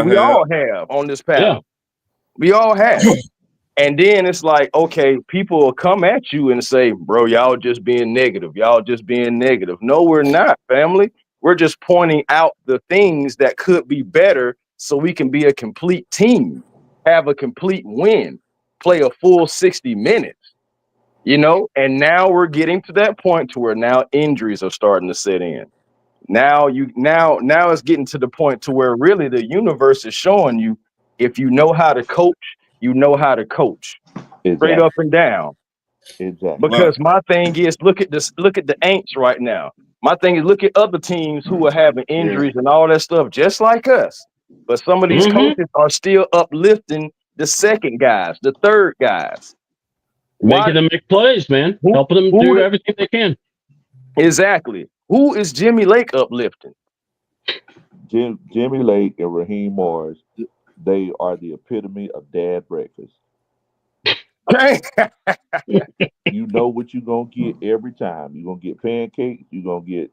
Speaker 4: we all have on this panel.
Speaker 3: Yeah.
Speaker 4: We all have. And then it's like, okay, people will come at you and say, bro, y'all just being negative. Y'all just being negative. No, we're not, family. We're just pointing out the things that could be better so we can be a complete team, have a complete win, play a full 60 minutes, and now we're getting to that point to where now injuries are starting to set in. Now it's getting to the point to where really the universe is showing you if you know how to coach, you know how to coach. Straight up and down.
Speaker 1: Exactly.
Speaker 4: Because my thing is, look at the Aints right now. My thing is, look at other teams who are having injuries and all that stuff, just like us. But some of these coaches are still uplifting the second guys, the third guys.
Speaker 3: Making them make plays, man. Helping them do everything they can.
Speaker 4: Exactly. Who is Jimmy Lake uplifting?
Speaker 1: Jimmy Lake and Raheem Morris, they are the epitome of dad breakfast. You know what you're gonna get every time. You're gonna get pancakes. You're gonna get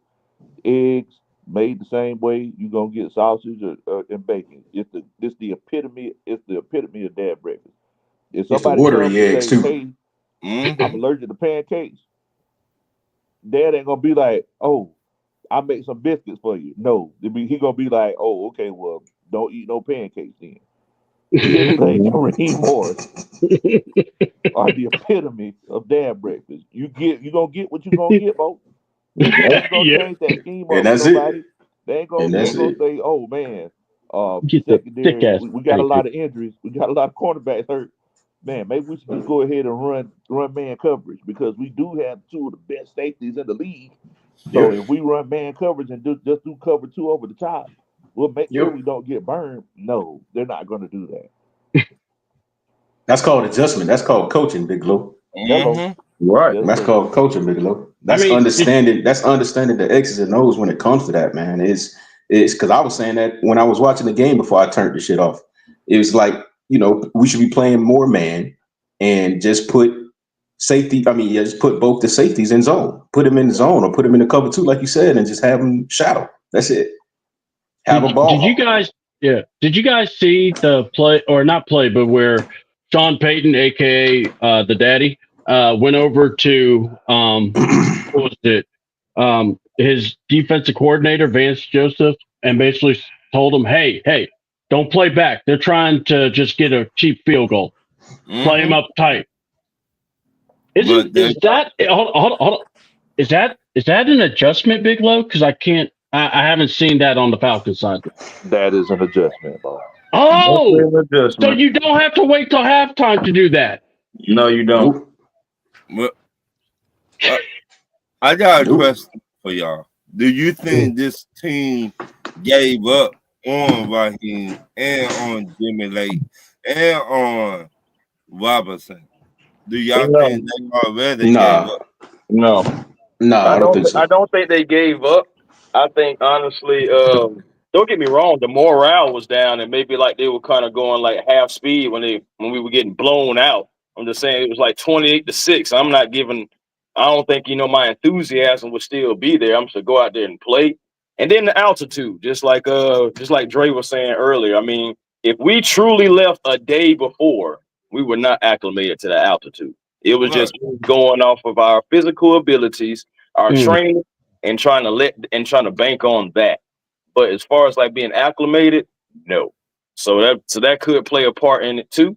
Speaker 1: eggs made the same way. You're gonna get sausage and bacon. It's the epitome. It's the epitome of dad breakfast. If
Speaker 5: It's the
Speaker 1: somebody comes
Speaker 5: watery
Speaker 1: and
Speaker 5: eggs
Speaker 1: say,
Speaker 5: too.
Speaker 1: "Hey, I'm allergic to pancakes," Dad ain't gonna be like, "Oh, I make some biscuits for you." No, he gonna be like, "Oh, okay, well, don't eat no pancakes then." Jimmy Lake and Raheem Morris are the epitome of dad breakfast. You gonna get what you gonna get, Bo. They ain't gonna
Speaker 3: Yeah.
Speaker 1: change that scheme
Speaker 5: And
Speaker 1: up for
Speaker 5: that's it.
Speaker 1: nobody. They ain't
Speaker 5: And that's
Speaker 1: gonna
Speaker 5: it.
Speaker 1: say, "Oh man,
Speaker 3: Get the thick
Speaker 1: secondary,
Speaker 3: ass
Speaker 1: we got a
Speaker 3: pancake.
Speaker 1: lot of injuries. We got a lot of cornerbacks hurt. Man, maybe we should just go ahead and run man coverage because we do have two of the best safeties in the league. So
Speaker 5: Yep.
Speaker 1: if we run man coverage and just do cover two over the top, we'll make sure
Speaker 5: Yep.
Speaker 1: we don't get burned." No, they're not gonna do that.
Speaker 5: That's called adjustment. That's called coaching, Big Lou.
Speaker 1: Hello,
Speaker 4: Right.
Speaker 1: yes
Speaker 5: That's
Speaker 1: sir.
Speaker 5: called coaching, Bigelow.
Speaker 3: I
Speaker 5: That's
Speaker 3: mean,
Speaker 5: understanding. That's understanding the X's and O's when it comes to that, man. It's because I was saying that when I was watching the game before I turned the shit off. It was like, we should be playing more man and just put safety. I mean, yeah, just put both the safeties in zone. Put them in the zone or put them in the cover two, like you said, and just have them shadow. That's it. Have a ball
Speaker 3: did you
Speaker 5: hawk.
Speaker 3: guys? Yeah. Did you guys see the play or not play, but where Sean Payton, aka the Daddy, went over to what was it? His defensive coordinator Vance Joseph, and basically told him, "Hey, don't play back. They're trying to just get a cheap field goal. Play him up tight." Is that hold on. Is that an adjustment, Big Low? Because I haven't seen that on the Falcons side.
Speaker 1: That is an adjustment, Bo.
Speaker 3: Oh,
Speaker 4: That's an
Speaker 3: so
Speaker 4: adjustment.
Speaker 3: you don't have to wait till halftime to do that.
Speaker 4: No, you don't.
Speaker 5: Nope.
Speaker 2: Well, I got a
Speaker 5: Nope.
Speaker 2: question for y'all. Do you think this team gave up on Raheem and on Jimmy Lake and on Robinson? Do y'all
Speaker 4: No.
Speaker 2: think they already gave
Speaker 5: Nah.
Speaker 2: up?
Speaker 4: No.
Speaker 5: I don't think so.
Speaker 4: I don't think they gave up. I think honestly, don't get me wrong, the morale was down and maybe like they were kind of going like half speed when we were getting blown out. I'm just saying it was like 28-6. I don't think my enthusiasm would still be there. I'm just to go out there and play. And then the altitude, just like Dre was saying earlier. I mean, if we truly left a day before, we were not acclimated to the altitude. It was
Speaker 2: Right.
Speaker 4: just going off of our physical abilities, our training, and trying to bank on that. But as far as like being acclimated, no. So that could play a part in it too.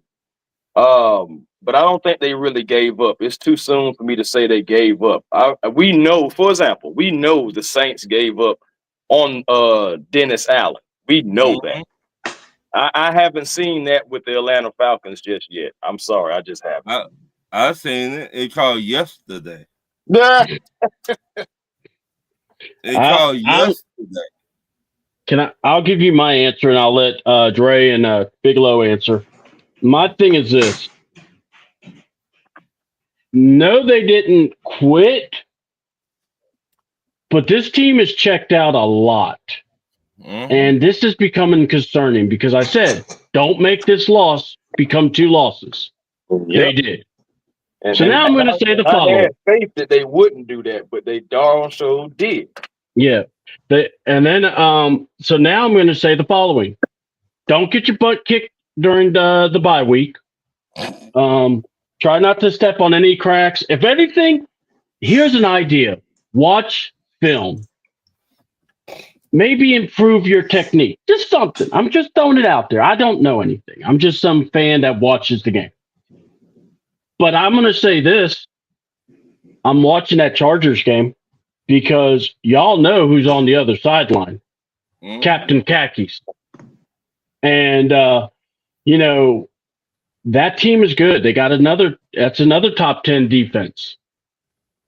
Speaker 4: But I don't think they really gave up. It's too soon for me to say they gave up. We know, for example, the Saints gave up on Dennis Allen. We know that. I haven't seen that with the Atlanta Falcons just yet. I'm sorry, I just haven't.
Speaker 2: I seen it. It called yesterday.
Speaker 4: Yeah.
Speaker 2: It called yesterday.
Speaker 3: I'll give you my answer and I'll let Dre and Bigelow answer. My thing is this. No, they didn't quit, but this team has checked out a lot. And this is becoming concerning because I said, don't make this loss become two losses. Yep. They did. So now I'm going to say the following.
Speaker 4: I had faith that they wouldn't do that, but they darn sure did.
Speaker 3: Yeah. So now I'm going to say the following. Don't get your butt kicked during the bye week. Try not to step on any cracks. If anything, here's an idea. Watch film. Maybe improve your technique. Just something. I'm just throwing it out there. I don't know anything. I'm just some fan that watches the game. But I'm going to say this. I'm watching that Chargers game because y'all know who's on the other sideline. Captain Khakis. And, that team is good. They got that's another top 10 defense.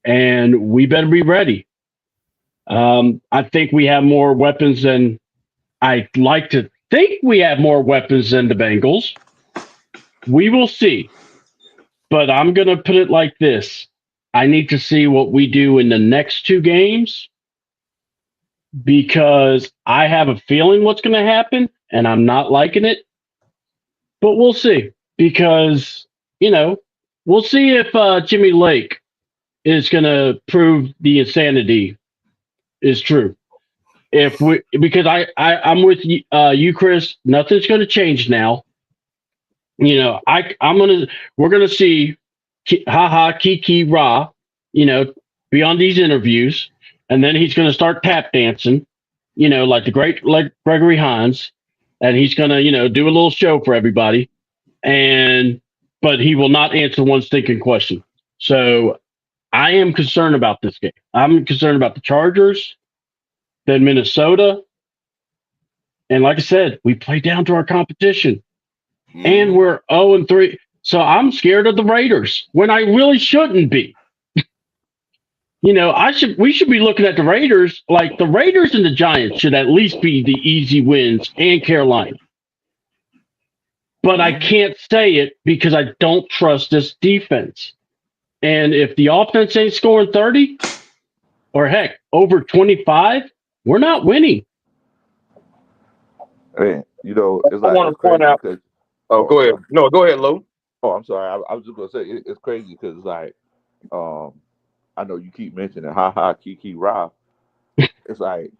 Speaker 3: And we better be ready. I think we have more weapons than I like to think we have more weapons than the Bengals. We will see. But I'm going to put it like this. I need to see what we do in the next two games because I have a feeling what's going to happen, and I'm not liking it. But we'll see, because we'll see if Jimmy Lake is going to prove the insanity is true. Because I'm with you, Chris. Nothing's going to change now. We're gonna see, Kiki Ra, be on these interviews, and then he's gonna start tap dancing, like like Gregory Hines, and he's gonna, do a little show for everybody, but he will not answer one stinking question. So I am concerned about this game. I'm concerned about the Chargers, then Minnesota, and like I said, we play down to our competition. And we're 0-3. So I'm scared of the Raiders when I really shouldn't be. We should be looking at the Raiders. Like, the Raiders and the Giants should at least be the easy wins, and Carolina. But I can't say it because I don't trust this defense. And if the offense ain't scoring 30, or heck, over 25, we're not winning.
Speaker 1: And, it's like,
Speaker 4: I want to point out. Oh, go ahead. No, go ahead, Lou.
Speaker 1: Oh, I'm sorry. I was just gonna say it's crazy because it's like, I know you keep mentioning Kiki Ra. It's like,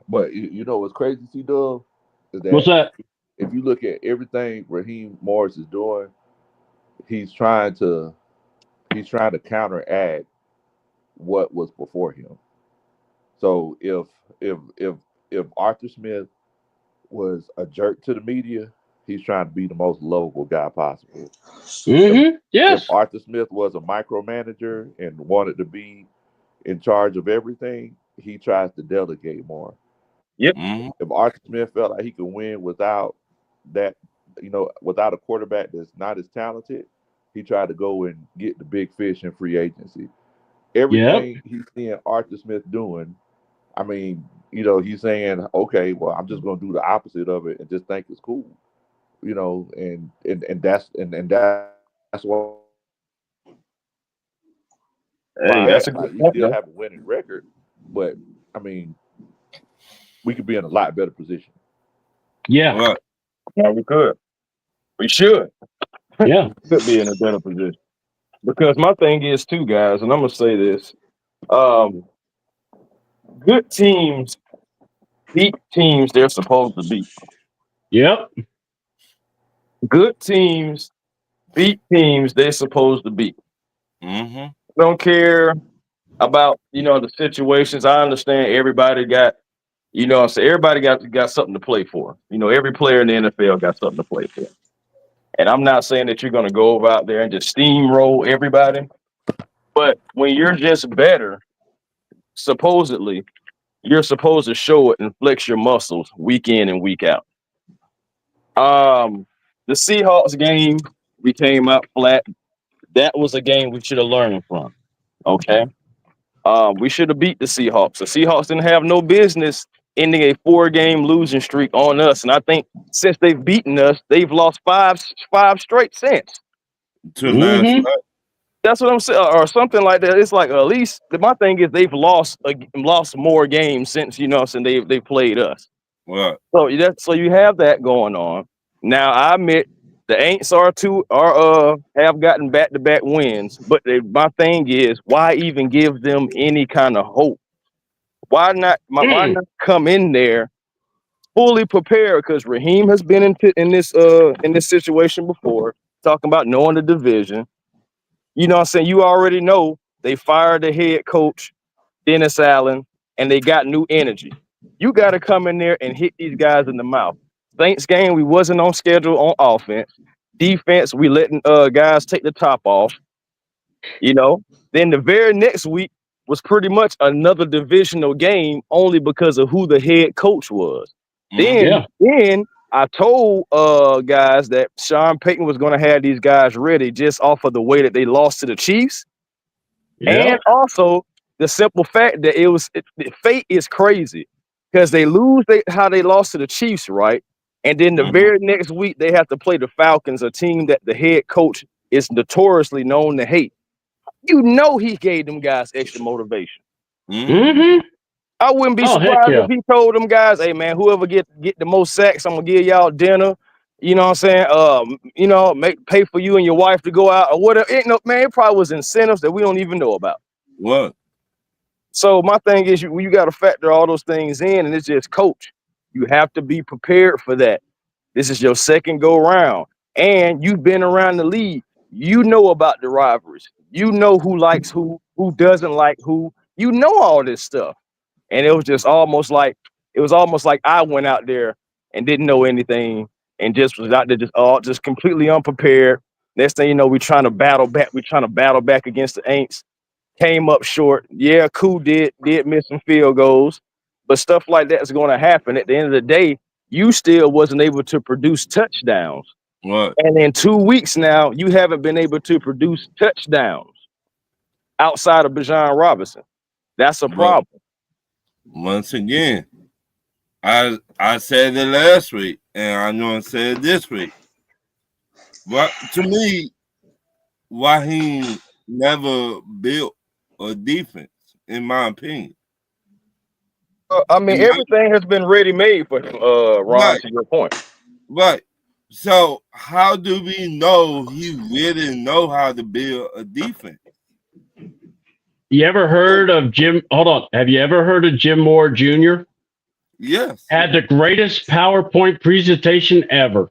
Speaker 1: but what's crazy, C-Dub, is that
Speaker 3: What's that?
Speaker 1: if you look at everything Raheem Morris is doing, he's trying to counteract what was before him. So if Arthur Smith was a jerk to the media, he's trying to be the most lovable guy possible.
Speaker 3: Mm-hmm. Yes.
Speaker 1: If Arthur Smith was a micromanager and wanted to be in charge of everything, he tries to delegate more.
Speaker 4: Yep.
Speaker 1: If Arthur Smith felt like he could win without that, without a quarterback that's not as talented, he tried to go and get the big fish in free agency. Everything he's seeing Arthur Smith doing, I mean, he's saying, okay, well, I'm just going to do the opposite of it and just think it's cool, and that's why.
Speaker 4: Hey, that's a
Speaker 1: like,
Speaker 4: good
Speaker 1: we
Speaker 4: point.
Speaker 1: still have a winning record, but I mean, we could be in a lot better position.
Speaker 3: Yeah.
Speaker 4: Right. Yeah, we could. We should.
Speaker 3: Yeah.
Speaker 4: Could be in a better position. Because my thing is too, guys, and I'm gonna say this: good teams beat teams they're supposed to beat.
Speaker 3: Yep.
Speaker 4: Good teams beat teams they're supposed to beat. Don't care about the situations. I understand everybody got everybody got something to play for. Every player in the NFL got something to play for. And I'm not saying that you're going to go out there and just steamroll everybody, but when you're just better, supposedly, you're supposed to show it and flex your muscles week in and week out. The Seahawks game, we came out flat. That was a game we should have learned from. Okay. We should have beat the Seahawks. The Seahawks didn't have no business ending a 4-game losing streak on us. And I think since they've beaten us, they've lost five straight since.
Speaker 2: To last night.
Speaker 4: That's what I'm saying, or something like that. It's like, at least my thing is they've lost more games since they played us.
Speaker 2: Right.
Speaker 4: So you have that going on. Now I admit the Aints have gotten back-to-back wins, but my thing is, why even give them any kind of hope? Why not come in there fully prepared? Because Raheem has been in this situation before, talking about knowing the division. You know what I'm saying? You already know they fired the head coach, Dennis Allen, and they got new energy. You got to come in there and hit these guys in the mouth. Saints game, we wasn't on schedule on offense. Defense, we letting guys take the top off. Then the very next week was pretty much another divisional game only because of who the head coach was. Then I told guys that Sean Payton was going to have these guys ready just off of the way that they lost to the Chiefs. And also the simple fact that fate is crazy because they lose how they lost to the Chiefs, right? And then the very next week they have to play the Falcons, a team that the head coach is notoriously known to hate. He gave them guys extra motivation. I wouldn't be
Speaker 3: Oh, heck
Speaker 4: surprised
Speaker 3: yeah.
Speaker 4: if he told them guys, "Hey man, whoever get the most sacks, I'm gonna give y'all dinner." You know what I'm saying? Pay for you and your wife to go out or whatever. It probably was incentives that we don't even know about.
Speaker 2: What?
Speaker 4: So my thing is, you got to factor all those things in, and it's just coach. You have to be prepared for that. This is your second go round, and you've been around the league. You know about the rivalries. You know who likes who doesn't like who. You know all this stuff, and it was almost like I went out there and didn't know anything, and just was out there just completely unprepared. Next thing you know, we're trying to battle back. We're trying to battle back against the Aints. Came up short. Yeah, Koo did miss some field goals, but stuff like that is going to happen. At the end of the day, you still wasn't able to produce touchdowns.
Speaker 2: What?
Speaker 4: And in 2 weeks now, you haven't been able to produce touchdowns outside of Bijan Robinson. That's a problem.
Speaker 2: Once again, I said it last week, and I know I said it this week. But to me, Raheem never built a defense, in my opinion.
Speaker 4: Everything has been ready-made for Ron,
Speaker 2: Right.
Speaker 4: to your point.
Speaker 2: Right. So how do we know he really know how to build a defense?
Speaker 3: You ever heard of Jim? Hold on. Have you ever heard of Jim Moore Jr.?
Speaker 2: Yes.
Speaker 3: Had the greatest PowerPoint presentation ever.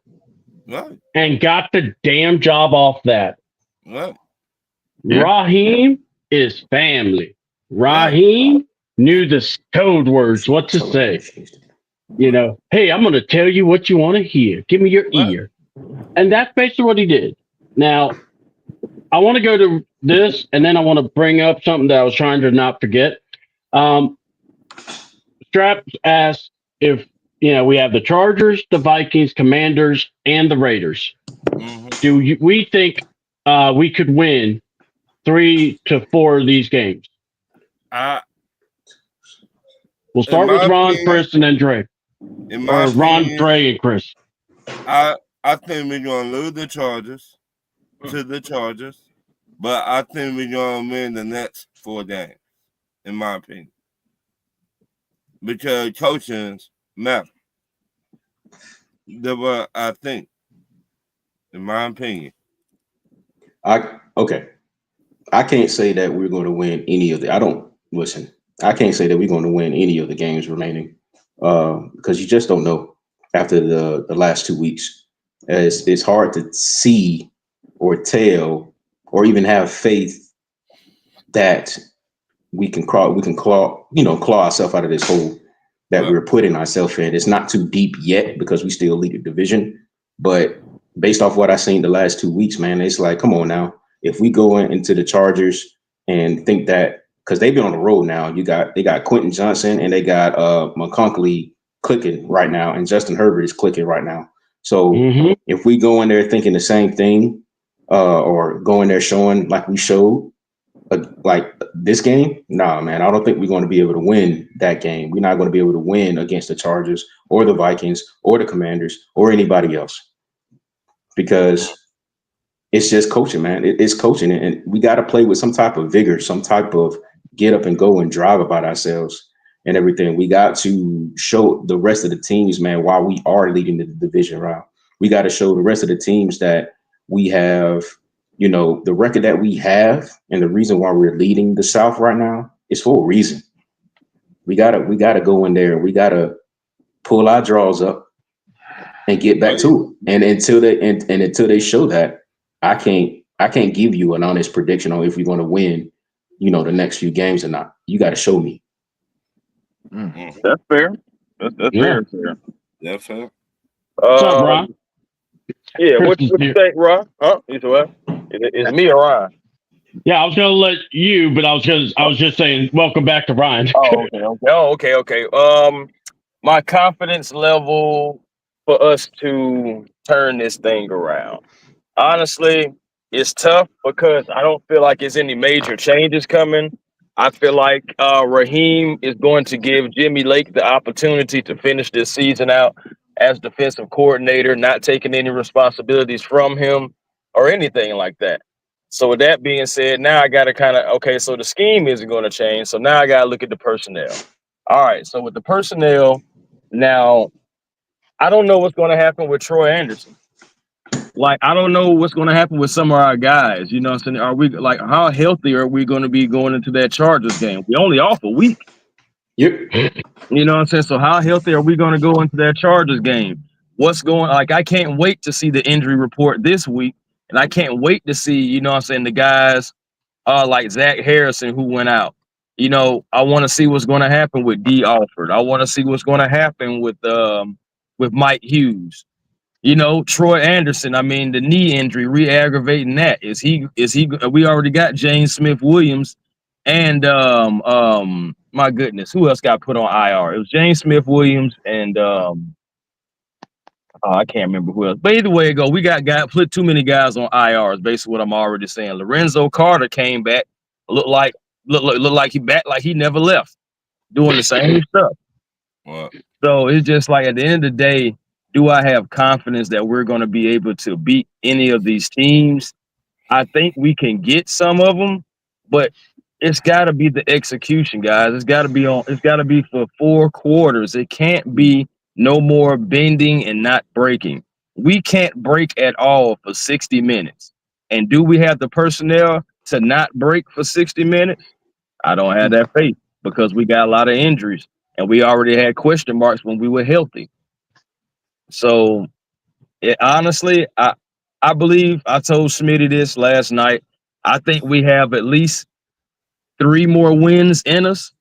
Speaker 2: Right.
Speaker 3: And got the damn job off that.
Speaker 2: Right.
Speaker 4: Yeah.
Speaker 3: Raheem is family. Raheem knew the code words, what to say. Hey, I'm going to tell you what you want to hear. Give me your ear. And that's basically what he did. Now, I want to go to this, and then I want to bring up something that I was trying to not forget. Strap asked if, we have the Chargers, the Vikings, Commanders, and the Raiders. Do we think we could win 3 to 4 of these games? We'll start with Ron, Chris, and then Dre. Or Ron, Dre, and Chris.
Speaker 2: I think we're going to lose the Chargers to the Chargers, but I think we're going to win the next 4 games, in my opinion. Because coaching's matter. That's what I think, in my opinion.
Speaker 5: Okay. I can't say that we're going to win any of the. I can't say that we're going to win any of the games remaining because you just don't know after the last 2 weeks. It's hard to see or tell or even have faith that we can claw ourselves out of this hole that we're putting ourselves in. It's not too deep yet because we still lead the division. But based off what I've seen the last 2 weeks, man, it's like, come on now. If we go into the Chargers and think that, because they've been on the road now, they got Quentin Johnson and they got McConkley clicking right now, and Justin Herbert is clicking right now. So if we go in there thinking the same thing, or go in there showing like we showed, like this game, nah, man, I don't think we're going to be able to win that game. We're not going to be able to win against the Chargers or the Vikings or the Commanders or anybody else because it's just coaching, man. It's coaching, and we got to play with some type of vigor, some type of get up and go and drive about ourselves and everything. We got to show the rest of the teams, man, why we are leading the division round. We got to show the rest of the teams that we have, the record that we have, and the reason why we're leading the South right now is for a reason. We gotta go in there. We gotta pull our draws up and get back to it. And until they show that, I can't give you an honest prediction on if we're going to win, the next few games or not. You got to show me.
Speaker 4: That's fair. That's very fair.
Speaker 2: That's fair.
Speaker 3: What's up, Ron?
Speaker 4: Yeah, what you think, Ron? Huh? You said what? It's me or Ron?
Speaker 3: Yeah, I was gonna let you, but I was just saying, welcome back to Ryan.
Speaker 4: Okay. My confidence level for us to turn this thing around. Honestly, it's tough because I don't feel like there's any major changes coming. I feel like Raheem is going to give Jimmy Lake the opportunity to finish this season out as defensive coordinator, not taking any responsibilities from him or anything like that. So with that being said, now I got to so the scheme isn't going to change. So now I got to look at the personnel. All right, so with the personnel, now I don't know what's going to happen with Troy Anderson. Like, I don't know what's going to happen with some of our guys. You know what I'm saying? Are we like, how healthy are we going to be going into that Chargers game? We only off a week.
Speaker 5: Yep.
Speaker 4: You know what I'm saying? So how healthy are we going to go into that Chargers game? What's going like? I can't wait to see the injury report this week, and I can't wait to see, you know what I'm saying, the guys like Zach Harrison who went out. You know, I want to see what's going to happen with D. Alford. I want to see what's going to happen with Mike Hughes. You know, Troy Anderson. I mean, the knee injury, re-aggravating that. Is he? We already got James Smith Williams, and my goodness, who else got put on IR? It was James Smith Williams and I can't remember who else. But either way it go, we got put too many guys on IR. Is basically what I'm already saying. Lorenzo Carter came back, looked like he back like he never left, doing the same stuff.
Speaker 2: What?
Speaker 4: So it's just like at the end of the day, do I have confidence that we're going to be able to beat any of these teams? I think we can get some of them, but it's got to be the execution, guys. It's got to be on. It's got to be for 4 quarters. It can't be no more bending and not breaking. We can't break at all for 60 minutes. And do we have the personnel to not break for 60 minutes? I don't have that faith because we got a lot of injuries and we already had question marks when we were healthy. So honestly, I believe I told Smitty this last night. I think we have at least 3 more wins in us.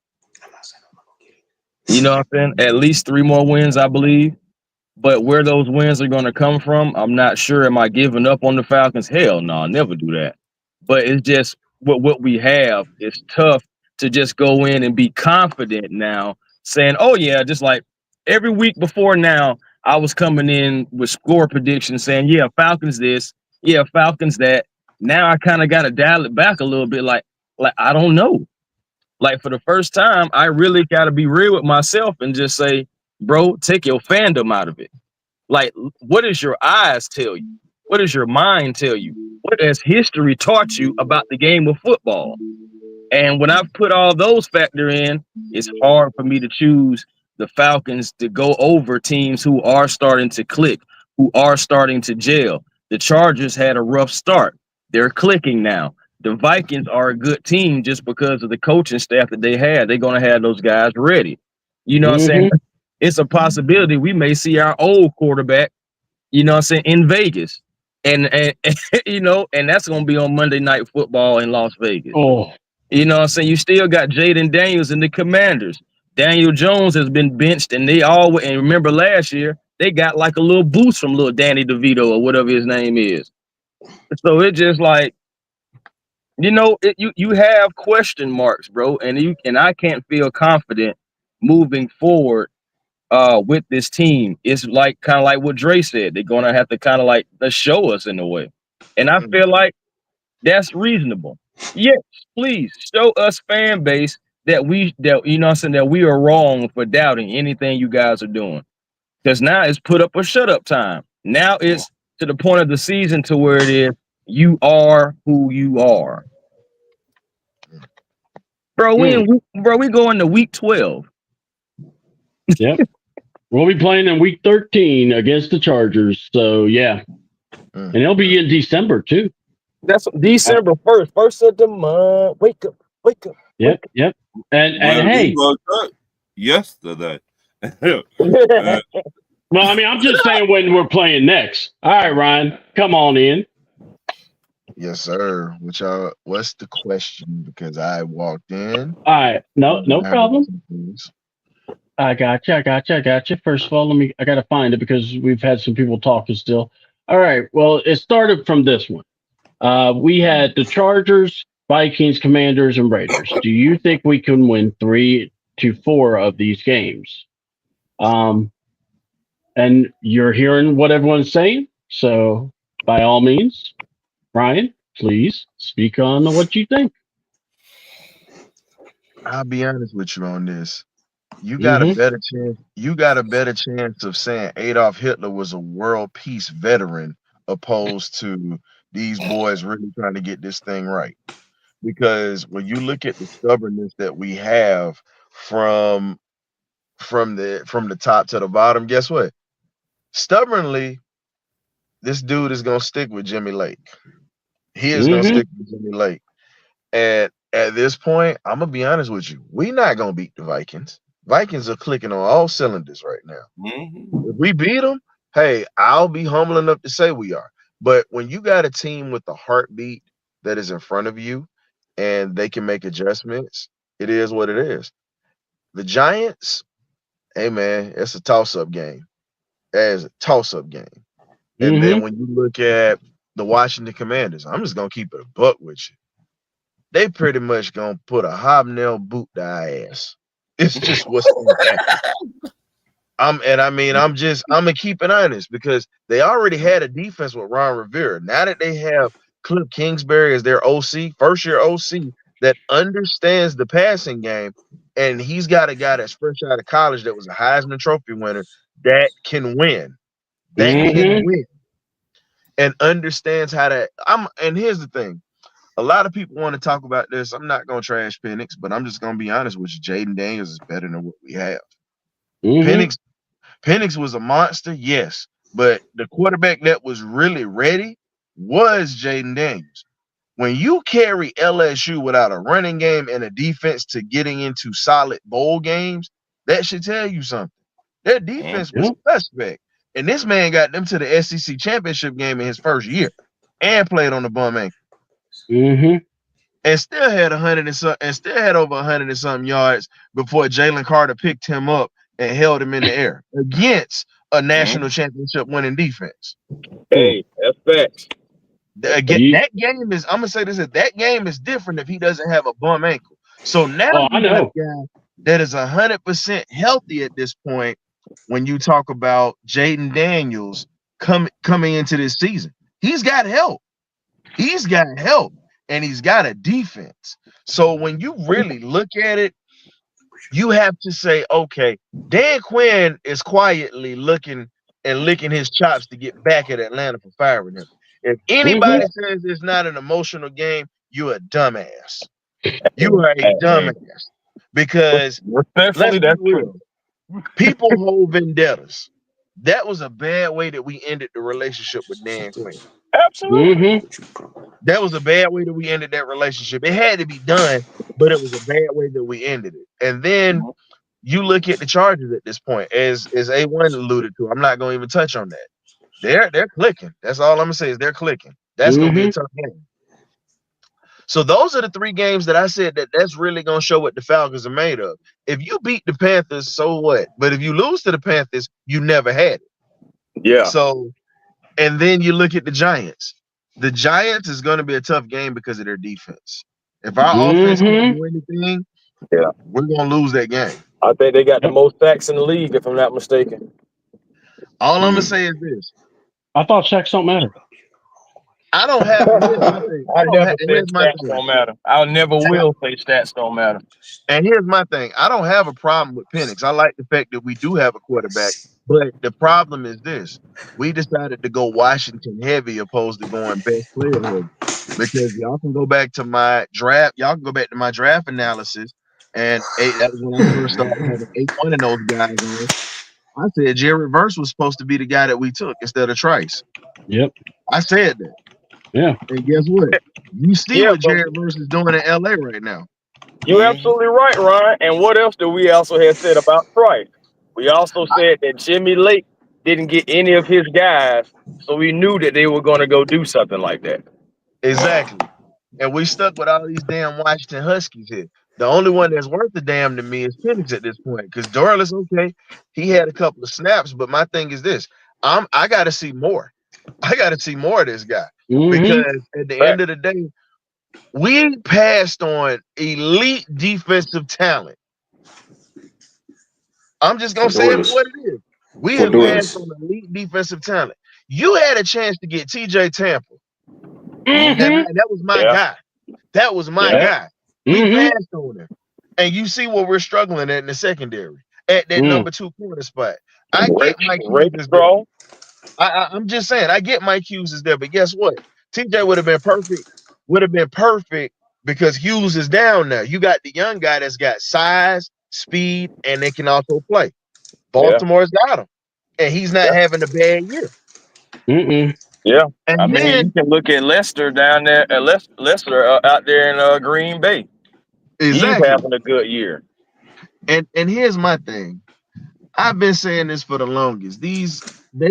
Speaker 4: You know what I'm saying? At least 3 more wins, I believe. But where those wins are going to come from, I'm not sure. Am I giving up on the Falcons? Hell no, I'll never do that. But it's just what we have is tough to just go in and be confident now, saying, oh, yeah, just like every week before now, I was coming in with score predictions saying, yeah, Falcons this, yeah, Falcons that. Now I kind of got to dial it back a little bit. Like I don't know. Like for the first time, I really got to be real with myself and just say, bro, take your fandom out of it. Like, what does your eyes tell you? What does your mind tell you? What has history taught you about the game of football? And when I put all those factor in, it's hard for me to choose the Falcons to go over teams who are starting to click, who are starting to gel. The Chargers had a rough start. They're clicking now. The Vikings are a good team just because of the coaching staff that they had. They're going to have those guys ready. You know what I'm saying? It's a possibility we may see our old quarterback, you know what I'm saying, in Vegas. And you know, and that's going to be on Monday Night Football in Las Vegas.
Speaker 3: Oh,
Speaker 4: you know what I'm saying? You still got Jaden Daniels and the Commanders. Daniel Jones has been benched, and they always, and remember last year, they got like a little boost from little Danny DeVito or whatever his name is. So it's just like, you know, you have question marks, bro, and I can't feel confident moving forward with this team. It's like kind of like what Dre said. They're gonna have to kind of like show us in a way. And I feel like that's reasonable. Yes, please show us fan base that you know what I'm saying, that we are wrong for doubting anything you guys are doing. Because now it's put up or shut up time. Now it's to the point of the season to where it is you are who you are. Bro, we going to week 12.
Speaker 3: Yep. We'll be playing in week 13 against the Chargers. So yeah. And it'll be in December too.
Speaker 4: That's December 1st of the month. Wake up.
Speaker 3: Yep. And hey,
Speaker 2: yesterday.
Speaker 3: Well, I mean, I'm just saying when we're playing next. All right, Ryan, come on in.
Speaker 6: Yes, sir. What's the question? Because I walked in.
Speaker 3: All right, no problem. I got you. First of all, I got to find it because we've had some people talking still. All right, well, it started from this one. We had the Chargers, Vikings, Commanders, and Raiders. Do you think we can win 3 to 4 of these games? And you're hearing what everyone's saying. So by all means, Ryan, please speak on what you think.
Speaker 6: I'll be honest with you on this. You got a better chance. You got a better chance of saying Adolf Hitler was a world peace veteran opposed to these boys really trying to get this thing right. Because when you look at the stubbornness that we have from
Speaker 7: from the top to the bottom, guess what? Stubbornly, this dude is gonna stick with Jimmy Lake. He is gonna stick with Jimmy Lake. And at this point, I'm gonna be honest with you. We're not gonna beat the Vikings. Vikings are clicking on all cylinders right now. If we beat them, hey, I'll be humble enough to say we are. But when you got a team with the heartbeat that is in front of you and they can make adjustments, it is what it is. The Giants, hey man, it's a toss-up game. As a toss-up game. And then when you look at the Washington Commanders, I'm just gonna keep it a buck with you. They pretty much gonna put a hobnail boot to our ass. It's just what's gonna happen. I'm gonna keep it honest because they already had a defense with Ron Rivera. Now that they have Cliff Kingsbury as their OC, first year OC that understands the passing game, and he's got a guy that's fresh out of college that was a Heisman Trophy winner that can win. Can win. And understands how to and here's the thing. A lot of people want to talk about this. I'm not gonna trash Penix, but I'm just gonna be honest with you. Jaden Daniels is better than what we have. Penix was a monster, yes, but the quarterback that was really ready was Jaden Daniels. When you carry LSU without a running game and a defense to getting into solid bowl games, that should tell you something. Their defense was suspect. And this man got them to the SEC championship game in his first year and played on the bum ankle. And still had over 100 and something yards before Jalen Carter picked him up and held him in the air against a national championship winning defense.
Speaker 4: Hey, that's facts.
Speaker 7: Again, that game is, I'm gonna say this, that game is different if he doesn't have a bum ankle. So now you have a guy that is 100% healthy at this point when you talk about Jaden Daniels coming into this season. He's got help. He's got help. And he's got a defense. So when you really look at it, you have to say, okay, Dan Quinn is quietly looking and licking his chops to get back at Atlanta for firing him. If anybody says it's not an emotional game, you're a dumbass. You are a dumbass. Because
Speaker 4: respectfully, that's true.
Speaker 7: People hold vendettas. That was a bad way that we ended the relationship with Dan Quinn.
Speaker 4: Absolutely.
Speaker 7: That was a bad way that we ended that relationship. It had to be done, but it was a bad way that we ended it. And then you look at the Chargers at this point, as A1 alluded to. I'm not going to even touch on that. They're clicking. That's all I'm going to say is they're clicking. That's going to be a tough game. So those are the three games that I said that's really going to show what the Falcons are made of. If you beat the Panthers, so what? But if you lose to the Panthers, you never had it.
Speaker 4: Yeah.
Speaker 7: So, and then you look at the Giants. The Giants is going to be a tough game because of their defense. If our offense can't do anything, we're going to lose that game.
Speaker 4: I think they got the most sacks in the league, if I'm not mistaken.
Speaker 7: All I'm going to say is this.
Speaker 3: I thought sacks don't matter.
Speaker 7: I don't have.
Speaker 4: I never said stats don't matter. I never will say stats don't matter.
Speaker 7: And here's my thing. I don't have a problem with Penix. I like the fact that we do have a quarterback. But the problem is this. We decided to go Washington heavy opposed to going best player heavy. Because y'all can go back to my draft. Y'all can go back to my draft analysis. And that was when I first started having 8-1 of those guys on. I said Jared Verse was supposed to be the guy that we took instead of Trice.
Speaker 3: Yep.
Speaker 7: I said that.
Speaker 3: Yeah.
Speaker 7: And guess what? You see what Jared Verse is doing in LA right now.
Speaker 4: You're absolutely right, Ryan. And what else do we also have said about Trice? We also said that Jimmy Lake didn't get any of his guys, so we knew that they were going to go do something like that.
Speaker 7: Exactly. And we stuck with all these damn Washington Huskies here. The only one that's worth the damn to me is Penix at this point. Because Dorlus, okay, he had a couple of snaps, but my thing is this. I got to see more. I got to see more of this guy. Because at the end of the day, we passed on elite defensive talent. I'm just going to say it for what it is. We have passed on elite defensive talent. You had a chance to get TJ Tampa. That was my guy. That was my guy. We passed on him. And you see what we're struggling at in the secondary. At that number 2 corner spot. I get Mike Hughes there. I'm just saying, I get Mike Hughes is there, but guess what? TJ would have been perfect because Hughes is down now. You got the young guy that's got size, speed, and they can also play. Baltimore's got him, and he's not having a bad year.
Speaker 4: Yeah,
Speaker 7: And
Speaker 4: I mean,
Speaker 7: then
Speaker 4: you can look at Lester down there, Lester out there in Green Bay. He's
Speaker 7: exactly.
Speaker 4: having a good year.
Speaker 7: And here's my thing. I've been saying this for the longest. They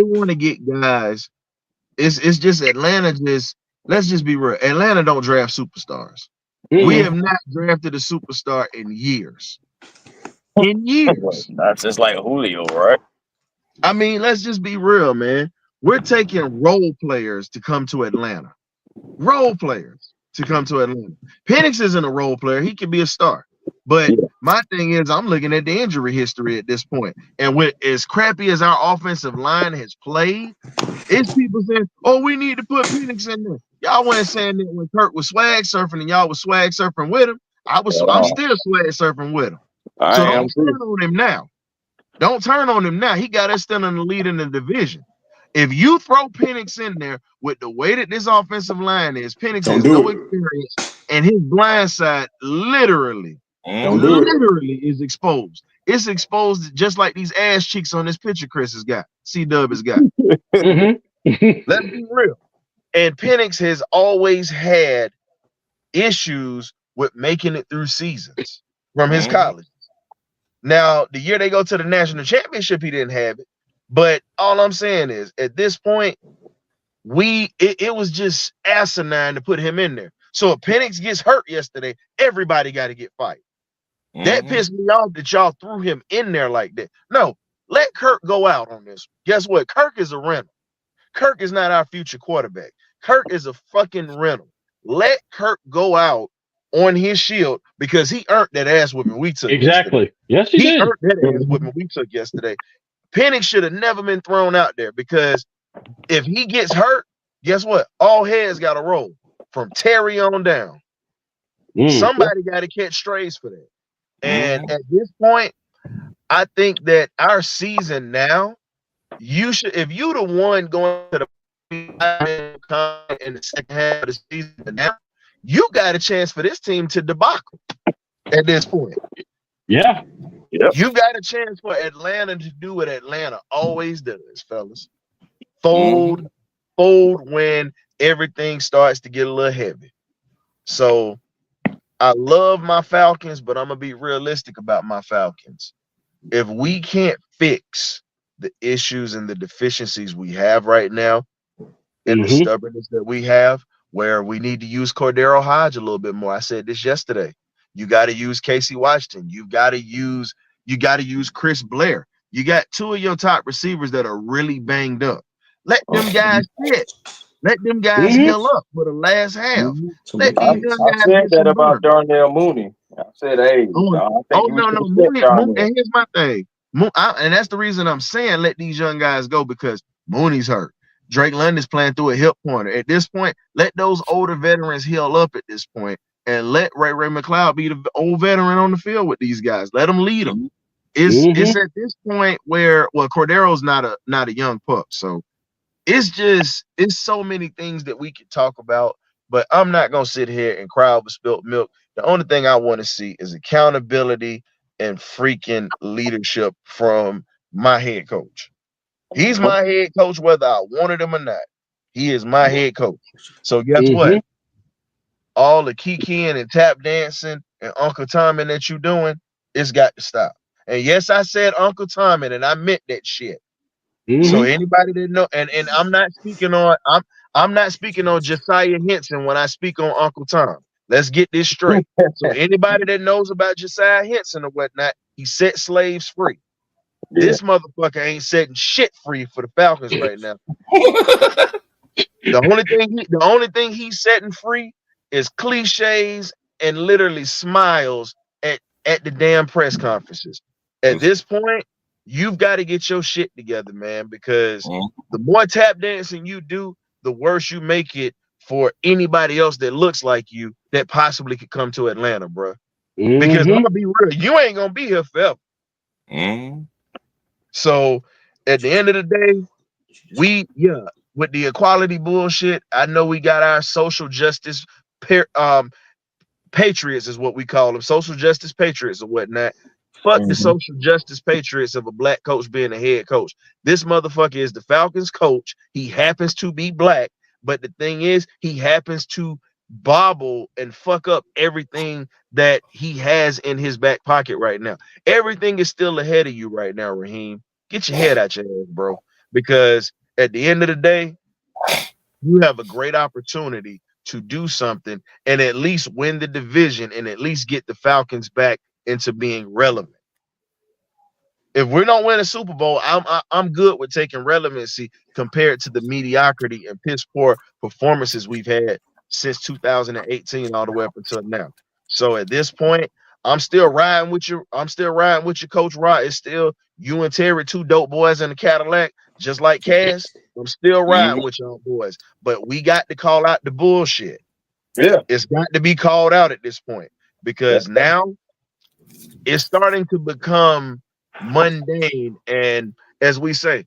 Speaker 7: want to get guys. It's just Atlanta. Let's just be real. Atlanta don't draft superstars. We have not drafted a superstar in years. In years.
Speaker 4: That's just like Julio, right?
Speaker 7: I mean, let's just be real, man. We're taking role players to come to Atlanta. Role players to come to Atlanta. Penix isn't a role player. He can be a star. But my thing is, I'm looking at the injury history at this point. And with as crappy as our offensive line has played, it's people saying, oh, we need to put Penix in there. Y'all weren't saying that when Kirk was swag surfing and y'all was swag surfing with him. I'm still swag surfing with him. So don't turn on him now. Don't turn on him now. He got us still in the lead in the division. If you throw Penix in there with the way that this offensive line is, Penix has no experience, and his blind side literally is exposed. It's exposed just like these ass cheeks on this picture Chris has got. C-Dub has got. Let's be real. And Penix has always had issues with making it through seasons from his college. Now, the year they go to the national championship, he didn't have it. But all I'm saying is, at this point, it was just asinine to put him in there. So if Penix gets hurt yesterday, everybody got to get fired. That pissed me off that y'all threw him in there like that. No, let Kirk go out on this. Guess what? Kirk is a rental. Kirk is not our future quarterback. Kirk is a fucking rental. Let Kirk go out on his shield because he earned that ass whipping we took.
Speaker 3: Exactly. Yes, he did.
Speaker 7: Earned that ass whipping we took yesterday. Penix should have never been thrown out there because if he gets hurt, guess what? All heads got to roll from Terry on down. Somebody got to catch strays for that. And at this point, I think that our season now, you should, if you the one going to the in the second half of the season now, you got a chance for this team to debacle at this point.
Speaker 3: Yeah.
Speaker 4: Yep.
Speaker 7: You got a chance for Atlanta to do what Atlanta always does, fellas. Fold when everything starts to get a little heavy. So I love my Falcons, but I'm going to be realistic about my Falcons. If we can't fix the issues and the deficiencies we have right now and the stubbornness that we have, where we need to use Cordero Hodge a little bit more. I said this yesterday. You got to use Casey Washington. You got to use Chris Blair. You got two of your top receivers that are really banged up. Let them guys sit. Let them guys heal up for the last half. Let these young guys
Speaker 4: said that about Darnell Mooney. I said, hey,
Speaker 7: no, Mooney, and here's my thing. And that's the reason I'm saying let these young guys go, because Mooney's hurt. Drake London's playing through a hip pointer. At this point, let those older veterans heal up at this point, and let Ray McLeod be the old veteran on the field with these guys. Let them lead them. It's at this point where, well, Cordero's not a young pup, so it's so many things that we could talk about, but I'm not gonna sit here and cry over spilt milk. The only thing I want to see is accountability and freaking leadership from my head coach. He's my head coach, whether I wanted him or not. He is my head coach. So guess what? All the kikiing and tap dancing and Uncle Tommy that you doing, it's got to stop. And yes, I said Uncle Tommy, and I meant that shit. So anybody that know, and I'm not speaking on Josiah Henson when I speak on Uncle Tom. Let's get this straight. So anybody that knows about Josiah Henson or whatnot, he set slaves free. Yeah. This motherfucker ain't setting shit free for the Falcons right now. The only thing he's setting free is cliches and literally smiles at the damn press conferences. At this point, you've got to get your shit together, man, because the more tap dancing you do, the worse you make it for anybody else that looks like you that possibly could come to Atlanta, bro. Because I'm gonna be real, you ain't gonna be here forever. So at the end of the day, with the equality bullshit, I know we got our social justice patriots is what we call them, social justice patriots or whatnot. Fuck the social justice patriots of a black coach being a head coach. This motherfucker is the Falcons coach. He happens to be black, but the thing is, he happens to bobble and fuck up everything that he has in his back pocket right now. Everything is still ahead of you right now, Raheem. Get your head out your ass, bro. Because at the end of the day, you have a great opportunity to do something and at least win the division and at least get the Falcons back into being relevant. If we don't win a Super Bowl, I'm good with taking relevancy compared to the mediocrity and piss poor performances we've had since 2018 all the way up until now. So at this point, I'm still riding with you. I'm still riding with you, Coach Rod. It's still you and Terry, two dope boys in the Cadillac, just like Cass. I'm still riding with y'all boys, but we got to call out the bullshit.
Speaker 4: Yeah,
Speaker 7: It's got to be called out at this point because now it's starting to become mundane. And as we say,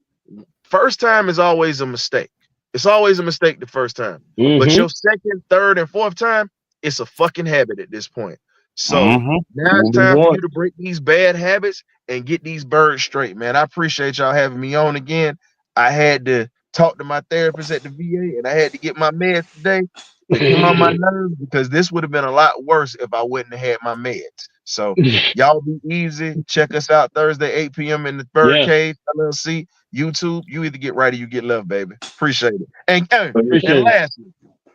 Speaker 7: first time is always a mistake. It's always a mistake the first time. But your second, third, and fourth time, it's a fucking habit at this point. So now it's time for you to break these bad habits and get these birds straight, man. I appreciate y'all having me on again. I had to talk to my therapist at the VA and I had to get my meds today to calm my nerves because this would have been a lot worse if I wouldn't have had my meds. So y'all be easy. Check us out Thursday, 8 p.m. in the Birdcage LLC, YouTube. You either get right or you get left, baby. Appreciate it. And lastly,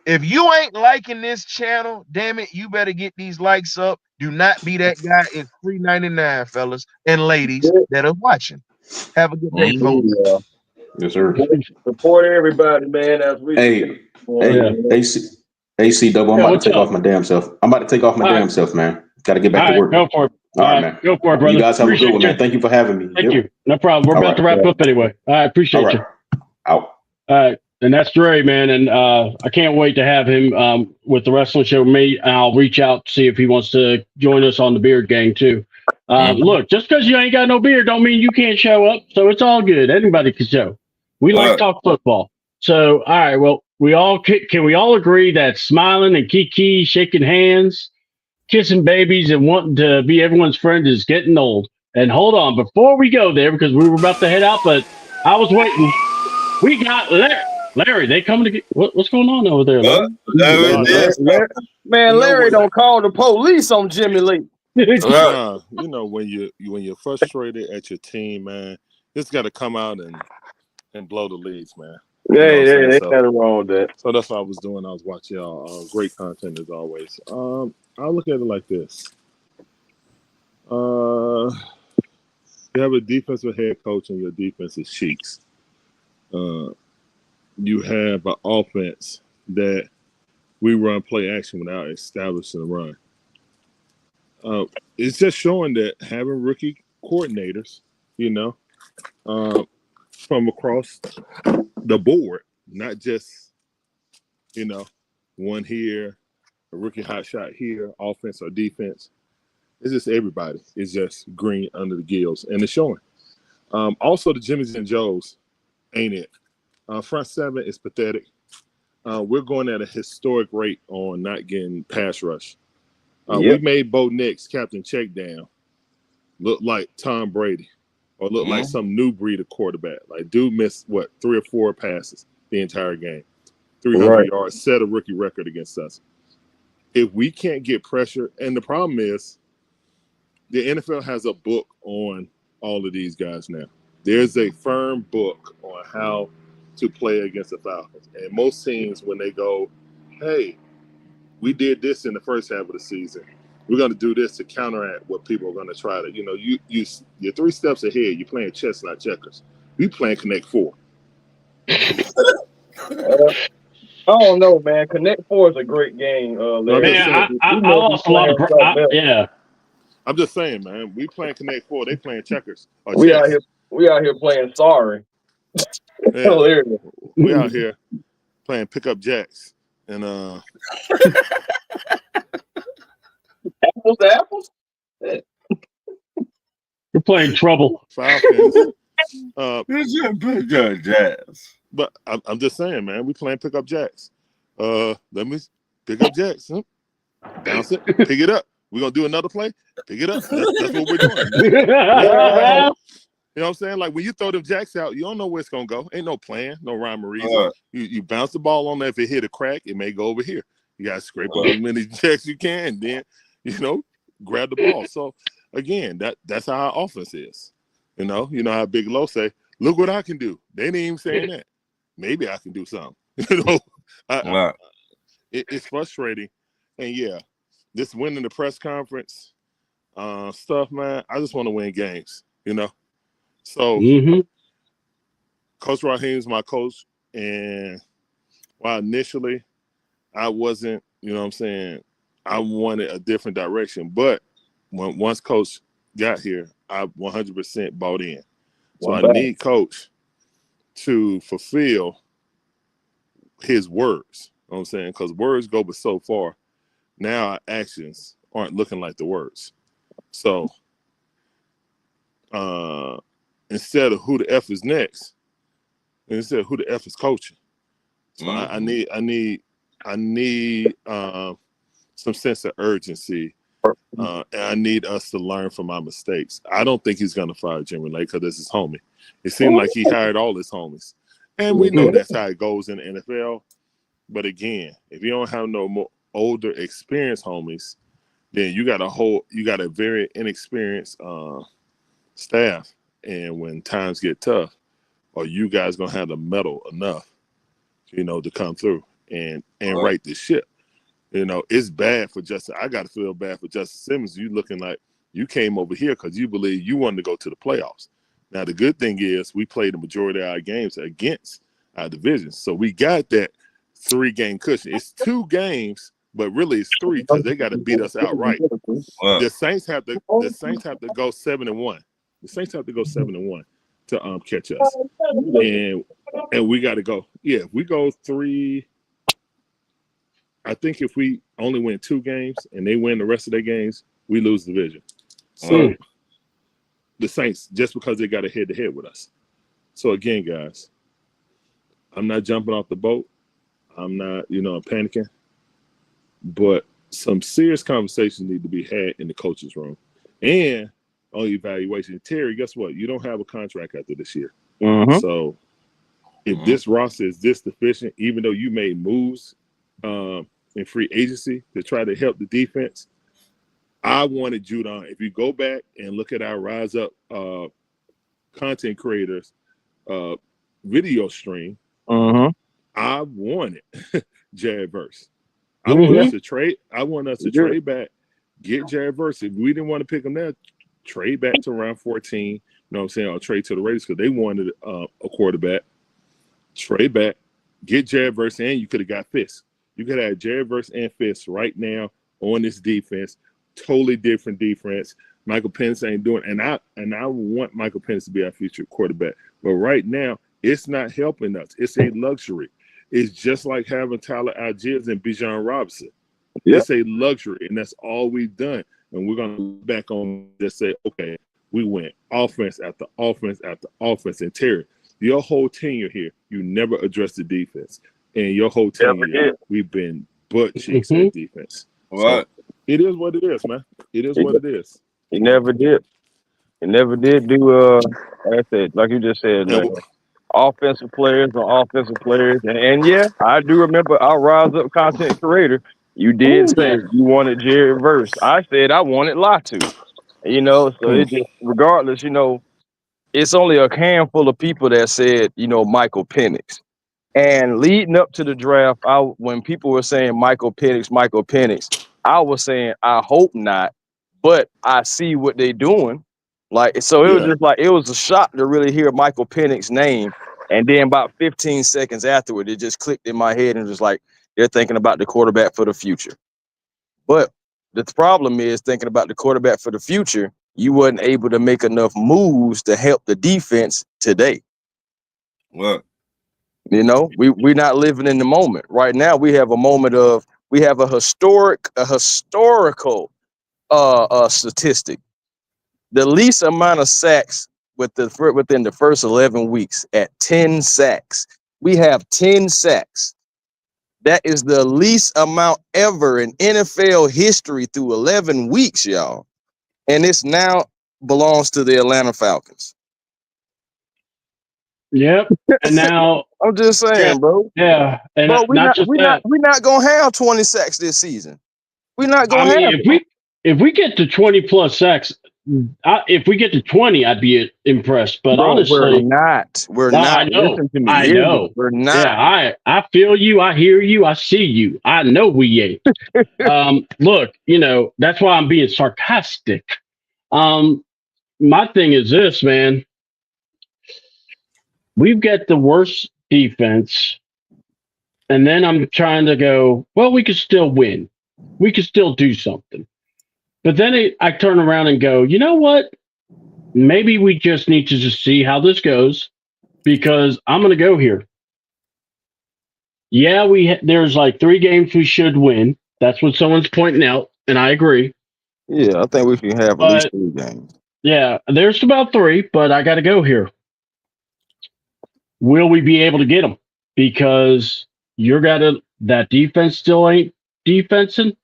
Speaker 7: if you ain't liking this channel, damn it, you better get these likes up. Do not be that guy. It's $3.99, fellas and ladies that are watching. Have a good day, folks.
Speaker 5: Yes, sir.
Speaker 4: Support everybody, man. As we
Speaker 5: AC double. I'm about to take off my damn self. I'm about to take off my damn self, man. Got to get back to work.
Speaker 3: Go for it.
Speaker 5: All right, man.
Speaker 3: Go for it, brother.
Speaker 5: You guys have a good one, man. Thank you for having me.
Speaker 3: Thank you. No problem. We're about to wrap up anyway. I appreciate you.
Speaker 5: Out.
Speaker 3: All right. And that's Dre, man. And I can't wait to have him with the wrestling show with me. And I'll reach out to see if he wants to join us on the Beard Gang, too. Look, just because you ain't got no beard don't mean you can't show up. So it's all good. Anybody can show. We like to talk football. So, all right. Well, can we all agree that smiling and kiki, shaking hands, kissing babies, and wanting to be everyone's friend is getting old? And hold on, before we go there, because we were about to head out, but I was waiting. We got Larry. They coming to get what's going on over there, Larry?
Speaker 4: Larry don't call the police on Jimmy Lee.
Speaker 8: You know, when you're frustrated at your team, man, just got to come out and blow the leads, man.
Speaker 4: There's nothing wrong with that.
Speaker 8: So that's what I was doing. I was watching y'all. Great content as always. I'll look at it like this. You have a defensive head coach and your defense is cheeks. You have an offense that we run play action without establishing a run. It's just showing that having rookie coordinators, from across the board, not just, one here, a rookie hot shot here, offense or defense. It's just everybody. It's just green under the gills, and it's showing. Also, the Jimmys and Joes ain't it. Front seven is pathetic. We're going at a historic rate on not getting pass rush. We made Bo Nix, Captain Checkdown, look like Tom Brady or look like some new breed of quarterback. Like, dude missed, 3 or 4 passes the entire game. 300 yards, set a rookie record against us. If we can't get pressure, and the problem is the NFL has a book on all of these guys now. There's a firm book on how to play against the Falcons. And most teams, when they go, hey, we did this in the first half of the season, we're going to do this to counteract what people are going to try to, you're 3 steps ahead. You're playing chess, not checkers. We playing Connect 4.
Speaker 4: I don't know, man. Connect 4 is a great game.
Speaker 3: Man, I lost a lot of
Speaker 8: I'm just saying, man. We playing Connect 4. They playing checkers.
Speaker 4: We out here playing sorry.
Speaker 8: Yeah. We out here playing pickup jacks and
Speaker 4: apples to apples.
Speaker 3: We're playing trouble.
Speaker 8: Falcons.
Speaker 2: Jazz.
Speaker 8: But I'm just saying, man. We playing pickup jacks. Let me pick up jacks. Bounce it, pick it up. We're gonna do another play. Pick it up. That's what we're doing. We ain't gonna have no, you know what I'm saying? Like when you throw them jacks out, you don't know where it's gonna go. Ain't no plan, no rhyme or reason. You bounce the ball on there. If it hit a crack, it may go over here. You gotta scrape up as many jacks you can, then grab the ball. So again, that's how our offense is. You know how Big Low say, "Look what I can do." They didn't even saying that. Maybe I can do something. It's frustrating, and yeah, this winning the press conference stuff, man. I just want to win games, So, Coach Raheem's my coach, and while initially I wasn't, I wanted a different direction, but once Coach got here, I 100% bought in. So I need Coach to fulfill his words. You know what I'm saying? Because words go but so far. Now our actions aren't looking like the words. So instead of who the F is next, instead of who the F is coaching. So I need some sense of urgency. And I need us to learn from our mistakes. I don't think he's going to fire Jimmy Lake because this is homie. It seemed like he hired all his homies. And we know that's how it goes in the NFL. But again, if you don't have no more older, experienced homies, then you got a very inexperienced staff. And when times get tough, are you guys going to have the metal enough, to come through and right this ship? It's bad for Justin. I got to feel bad for Justin Simmons. You looking like you came over here because you believe you wanted to go to the playoffs. Now, the good thing is we played the majority of our games against our division. So we got that 3-game cushion. It's 2 games, but really it's 3 because they got to beat us outright. The Saints have to go 7-1. The Saints have to go 7-1 to catch us. And we got to go. Yeah, if we go 3. I think if we only win 2 games and they win the rest of their games, we lose the division. So the Saints, just because they got a head-to-head with us. So again, guys, I'm not jumping off the boat. I'm not, panicking. But some serious conversations need to be had in the coach's room. And on evaluation. Terry, guess what? You don't have a contract after this year. So if this roster is this deficient, even though you made moves in free agency to try to help the defense, I wanted Judon. If you go back and look at our Rise Up content creators video stream, I wanted Jared Verse. I want us to trade. I want us to trade back, get Jared Verse. If we didn't want to pick him there, trade back to round 14. You know what I'm saying? Or trade to the Raiders because they wanted a quarterback. Trade back, get Jared Verse, and you could have got Fisk. You could have Jared Verse and Fisk right now on this defense. Totally different defense. Michael Penix ain't doing, and I want Michael Penix to be our future quarterback. But right now, it's not helping us. It's a luxury. It's just like having Tyler Algiers and Bijan Robinson. It's a luxury, and that's all we've done. And we're going to look back on just say, okay, we went offense after offense after offense. And Terry, your whole tenure here, you never addressed the defense. And your whole tenure here, we've been butt cheeks at defense. So it is what it is, man. It is what it is.
Speaker 4: He never did. He never did do, like I said, like you just said, man. Offensive players are offensive players. And yeah, I do remember our Rise Up content creator. You did say you wanted Jared Verse. I said I wanted Latu. So it just, regardless, it's only a handful of people that said, Michael Penix. And leading up to the draft, when people were saying Michael Penix, I was saying, I hope not, but I see what they're doing. Like, so it was just like, it was a shock to really hear Michael Penix's name. And then about 15 seconds afterward, it just clicked in my head and was like, they're thinking about the quarterback for the future. But the problem is thinking about the quarterback for the future, you wasn't able to make enough moves to help the defense today.
Speaker 2: What?
Speaker 4: We're not living in the moment. Right now, we have a historical statistic. The least amount of sacks within the first 11 weeks at 10 sacks. We have 10 sacks. That is the least amount ever in NFL history through 11 weeks, y'all. And it's now belongs to the Atlanta Falcons.
Speaker 3: Yep. And now
Speaker 4: I'm just saying, bro.
Speaker 3: Yeah. And
Speaker 4: Bro, we're
Speaker 3: not just that.
Speaker 4: not gonna have 20 sacks this season. We're not
Speaker 3: I
Speaker 4: gonna
Speaker 3: mean,
Speaker 4: have it.
Speaker 3: if we get to 20 plus sacks, if we get to 20, I'd be impressed. But
Speaker 4: Bro,
Speaker 3: honestly,
Speaker 4: we're not. We're not.
Speaker 3: I know.
Speaker 4: Listen to me.
Speaker 3: I know.
Speaker 4: We're not.
Speaker 3: Yeah, I feel you. I hear you. I see you. I know we ain't. Look, that's why I'm being sarcastic. My thing is this, man. We've got the worst defense. And then I'm trying to go, well, we could still win. We could still do something. But then I turn around and go, you know what? Maybe we just need to just see how this goes, because I'm going to go here. Yeah, there's like 3 games we should win. That's what someone's pointing out, and I agree.
Speaker 4: Yeah, I think we can have at least 3 games.
Speaker 3: Yeah, there's about 3, but I got to go here. Will we be able to get them? Because that defense still ain't defensing.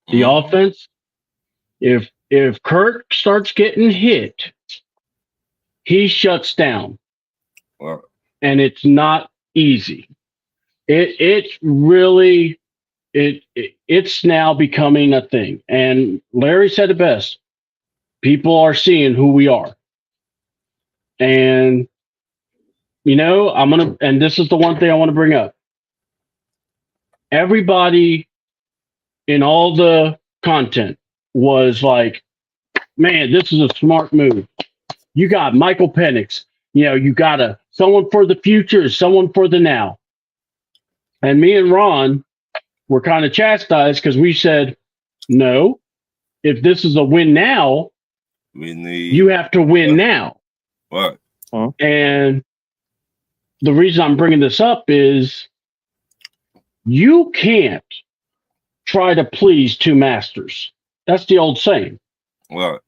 Speaker 3: The offense, if Kurt starts getting hit, he shuts down.
Speaker 2: Well,
Speaker 3: And it's not easy. It's really it's now becoming a thing. And Larry said it best. People are seeing who we are. And and this is the one thing I want to bring up. Everybody in all the content was like, man, this is a smart move. You got Michael Penix. You got someone for the future, someone for the now. And me and Ron were kind of chastised because we said, no, if this is a win now, you have to win now.
Speaker 2: What?
Speaker 3: And the reason I'm bringing this up is you can't try to please 2 masters. That's the old saying.
Speaker 2: What?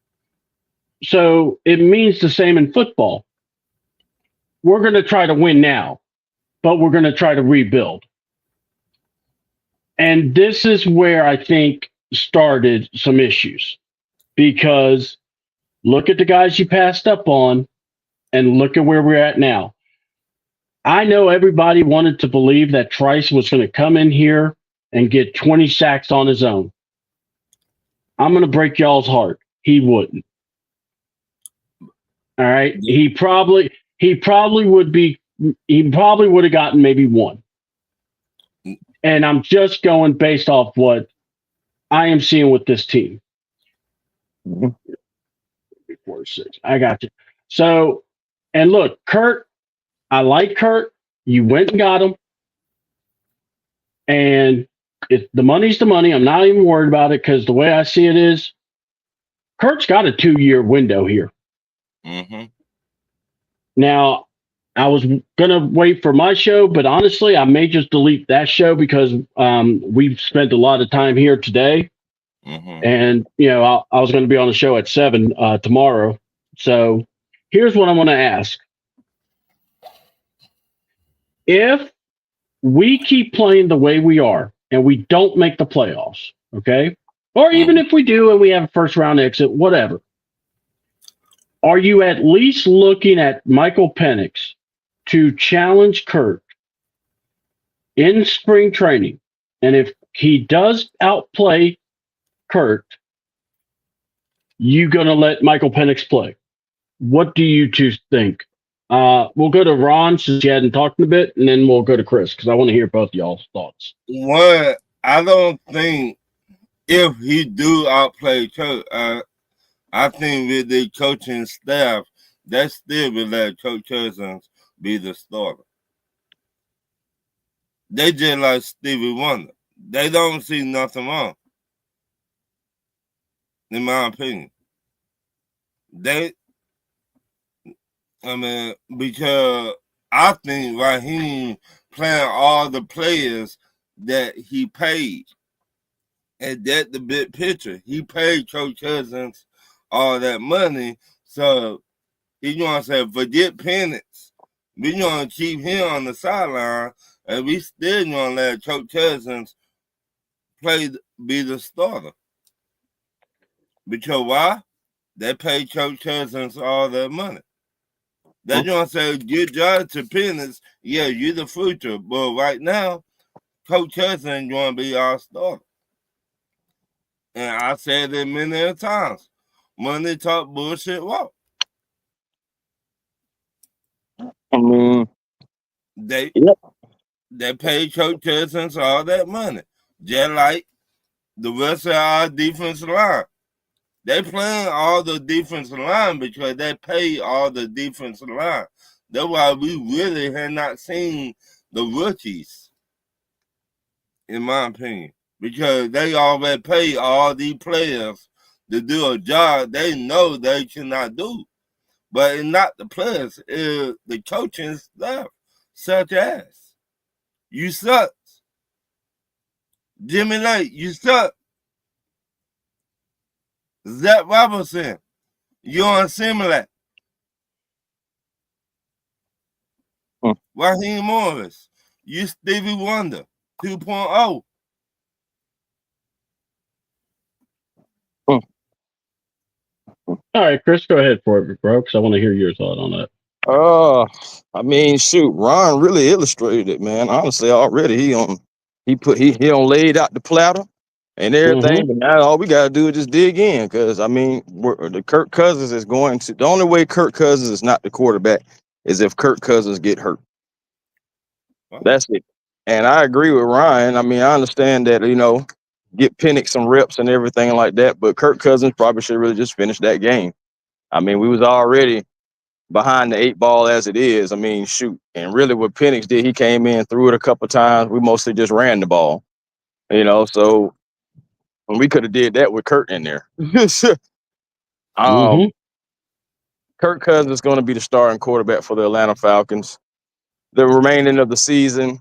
Speaker 3: So it means the same in football. We're going to try to win now, but we're going to try to rebuild. And this is where I think started some issues, because look at the guys you passed up on and look at where we're at now. I know everybody wanted to believe that Trice was going to come in here and get 20 sacks on his own. I'm going to break y'all's heart. He wouldn't. All right. He probably would have gotten maybe 1. And I'm just going based off what I am seeing with this team. 4, 6. I got you. So, and look, Kurt, I like Kurt. You went and got him. And if the money's the money, I'm not even worried about it, because the way I see it is, Kurt's got a 2-year window here. Now, I was going to wait for my show, but honestly, I may just delete that show because we've spent a lot of time here today. And, I was going to be on the show at 7 tomorrow. So here's what I want to ask. If we keep playing the way we are and we don't make the playoffs, okay? Or even if we do and we have a first-round exit, whatever. Are you at least looking at Michael Penix to challenge Kurt in spring training? And if he does outplay Kurt, you going to let Michael Penix play? What do you two think? We'll go to Ron since he hadn't talked in a bit, and then we'll go to Chris because I want to hear both y'all's thoughts.
Speaker 2: What? I don't think if he do outplay Kurt, I think with the coaching staff, that still will let Coach Cousins be the starter. They just like Stevie Wonder. They don't see nothing wrong, in my opinion. Because I think Raheem playing all the players that he paid. And that's the big picture. He paid Coach Cousins all that money. So he gonna say, forget Penix. We gonna keep him on the sideline and we still gonna let Coach Cousins be the starter. Because why? They pay Coach Cousins all that money. They're gonna say good job to Penix. Yeah, you're the future, but right now, Coach Cousins gonna be our starter. And I said it many times. Money talk, bullshit walk.
Speaker 4: I mean,
Speaker 2: They
Speaker 4: yep.
Speaker 2: they pay Coach Cousins all that money, just like the rest of our defensive line. They playing all the defensive line because they pay all the defensive line. That's why we really have not seen the rookies, in my opinion, because they already pay all these players to do a job they know they cannot do. But it's not the players, it's the coaching staff, such as you suck. Jimmy Lake, you suck. Zach Robinson, you on Similac. Raheem Morris, you Stevie Wonder 2.0.
Speaker 3: All right, Chris, go ahead for it, bro, because I want to hear your thought on that.
Speaker 4: I mean, shoot, Ron really illustrated it, man. Honestly, already he laid out the platter and everything, but now all we gotta do is just dig in, because I mean, the Kirk Cousins is going to. The only way Kirk Cousins is not the quarterback is if Kirk Cousins get hurt. Wow. That's it. And I agree with Ryan. I mean, I understand that, get Penix some reps and everything like that, but Kirk Cousins probably should really just finish that game. I mean, we was already behind the 8 ball as it is. I mean, shoot. And really what Penix did, he came in, threw it a couple times. We mostly just ran the ball, so we could have did that with Kurt in there. Kirk Cousins is going to be the starting quarterback for the Atlanta Falcons. The remaining of the season,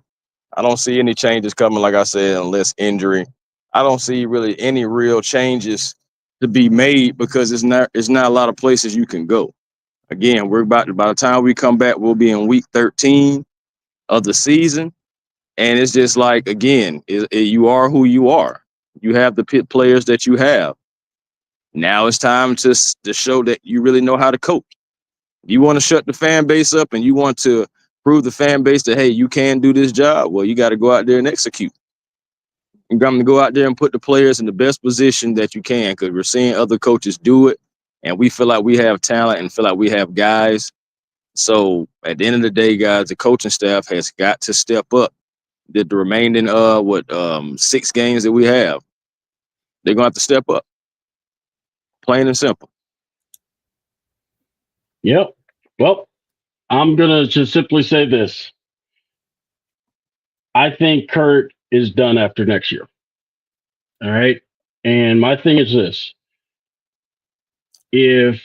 Speaker 4: I don't see any changes coming, like I said, unless injury. I don't see really any real changes to be made because it's not a lot of places you can go. Again, by the time we come back, we'll be in week 13 of the season. And it's just like, again, you are who you are. You have the pit players that you have. Now it's time to show that you really know how to coach. You want to shut the fan base up and you want to prove the fan base that, hey, you can do this job. Well, you got to go out there and execute. You're going to go out there and put the players in the best position that you can, because we're seeing other coaches do it. And we feel like we have talent and feel like we have guys. So at the end of the day, guys, the coaching staff has got to step up. The remaining 6 games that we have, they're gonna have to step up. Plain and simple.
Speaker 3: Yep. Well, I'm gonna just simply say this. I think Kurt is done after next year. All right. And my thing is this. If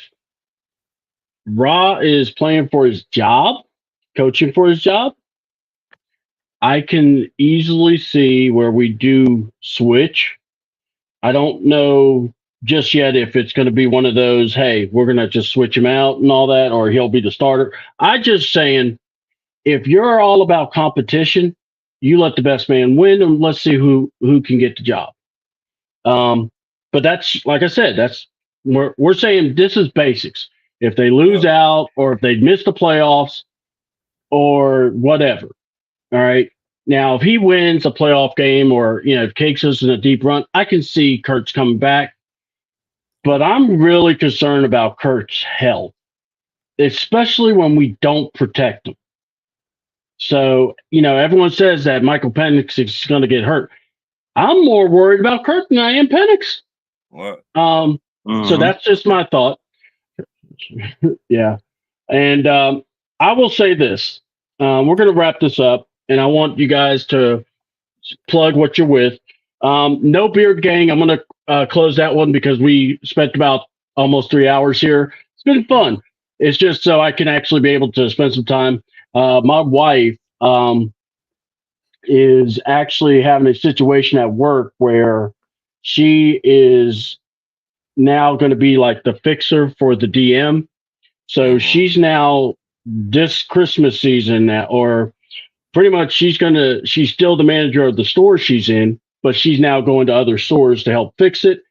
Speaker 3: Ra is playing for his job, coaching for his job, I can easily see where we do switch. I don't know just yet if it's going to be one of those, hey, we're going to just switch him out and all that, or he'll be the starter. I'm just saying, if you're all about competition, you let the best man win, and let's see who can get the job. But that's, like I said, we're saying this is basics. If they lose out, or if they miss the playoffs, or whatever, all right. Now, if he wins a playoff game, or takes us in a deep run, I can see Kurt's coming back. But I'm really concerned about Kurt's health, especially when we don't protect him. So, everyone says that Michael Penix is going to get hurt. I'm more worried about Kurt than I am Penix.
Speaker 2: What?
Speaker 3: So that's just my thought. Yeah. And I will say this. We're going to wrap this up, and I want you guys to plug what you're with. No Beard Gang. I'm going to close that one because we spent about almost 3 hours here. It's been fun. It's just so I can actually be able to spend some time. My wife is actually having a situation at work where she is now going to be like the fixer for the DM. So she's now, this Christmas season, or pretty much she's still the manager of the store she's in, but she's now going to other stores to help fix it.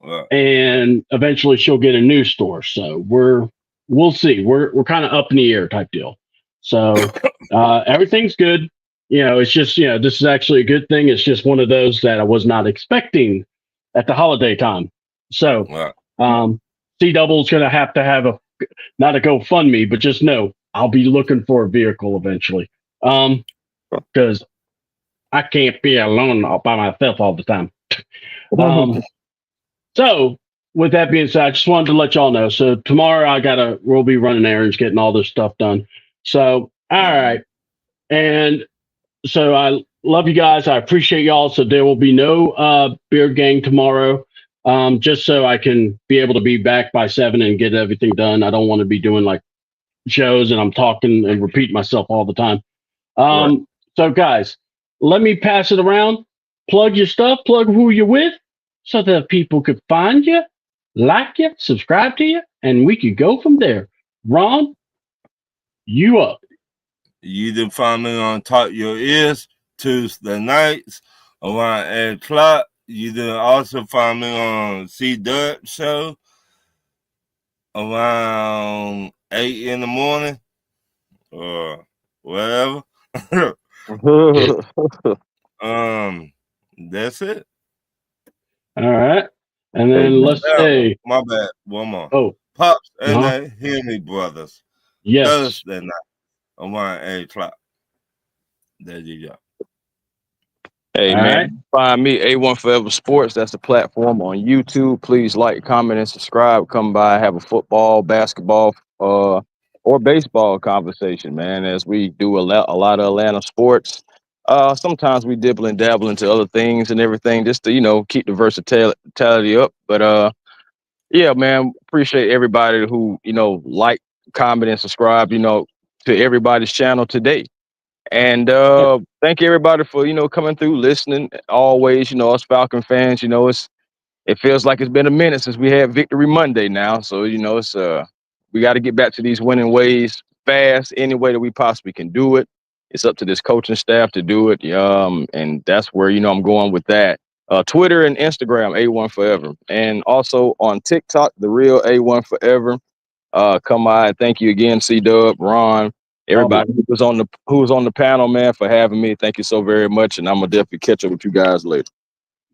Speaker 2: Right.
Speaker 3: And eventually she'll get a new store. So we'll see. We're kind of up in the air type deal. So everything's good. It's just, this is actually a good thing. It's just one of those that I was not expecting at the holiday time. So
Speaker 2: Right.
Speaker 3: C-Double's going to have not a GoFundMe, but just know I'll be looking for a vehicle eventually. Because I can't be alone all by myself all the time. So with that being said, I just wanted to let y'all know. So tomorrow we'll be running errands, getting all this stuff done. So, all right. And so I love you guys. I appreciate y'all. So there will be no Beard Gang tomorrow. Just so I can be able to be back by 7 and get everything done. I don't want to be doing like shows and I'm talking and repeating myself all the time.
Speaker 4: Right.
Speaker 3: So guys, let me pass it around. Plug your stuff, plug who you're with, so that people could find you, like you, subscribe to you, and we could go from there. Ron, you up.
Speaker 2: You can find me on Talk Your Ears Tuesday nights around 8 o'clock. You can also find me on C-Dub Show around 8 in the morning or whatever. That's it.
Speaker 3: All right. And then let's say
Speaker 2: my bad. One more.
Speaker 3: Oh.
Speaker 2: Pops and the Hear Me Brothers.
Speaker 3: Yes.
Speaker 2: Thursday night around 8 o'clock. There you go.
Speaker 4: Hey,
Speaker 3: All
Speaker 4: man,
Speaker 3: right.
Speaker 4: find me, A1 Forever Sports. That's the platform on YouTube. Please like, comment, and subscribe. Come by, have a football, basketball, or baseball conversation, man, as we do a lot of Atlanta sports. Sometimes we dibble and dabble into other things and everything just to, keep the versatility up. But, yeah, man, appreciate everybody who, like, comment, and subscribe, to everybody's channel today. And thank you everybody for coming through, listening. Always, us Falcon fans, it feels like it's been a minute since we had Victory Monday now. So it's we got to get back to these winning ways fast, any way that we possibly can do it. It's up to this coaching staff to do it. And that's where I'm going with that. Twitter and Instagram, A1 Forever, and also on TikTok, the real A1 Forever. Come by. Thank you again, C-Dub, Ron. Everybody who was on the panel, man, for having me. Thank you so very much. And I'm going to definitely catch up with you guys later.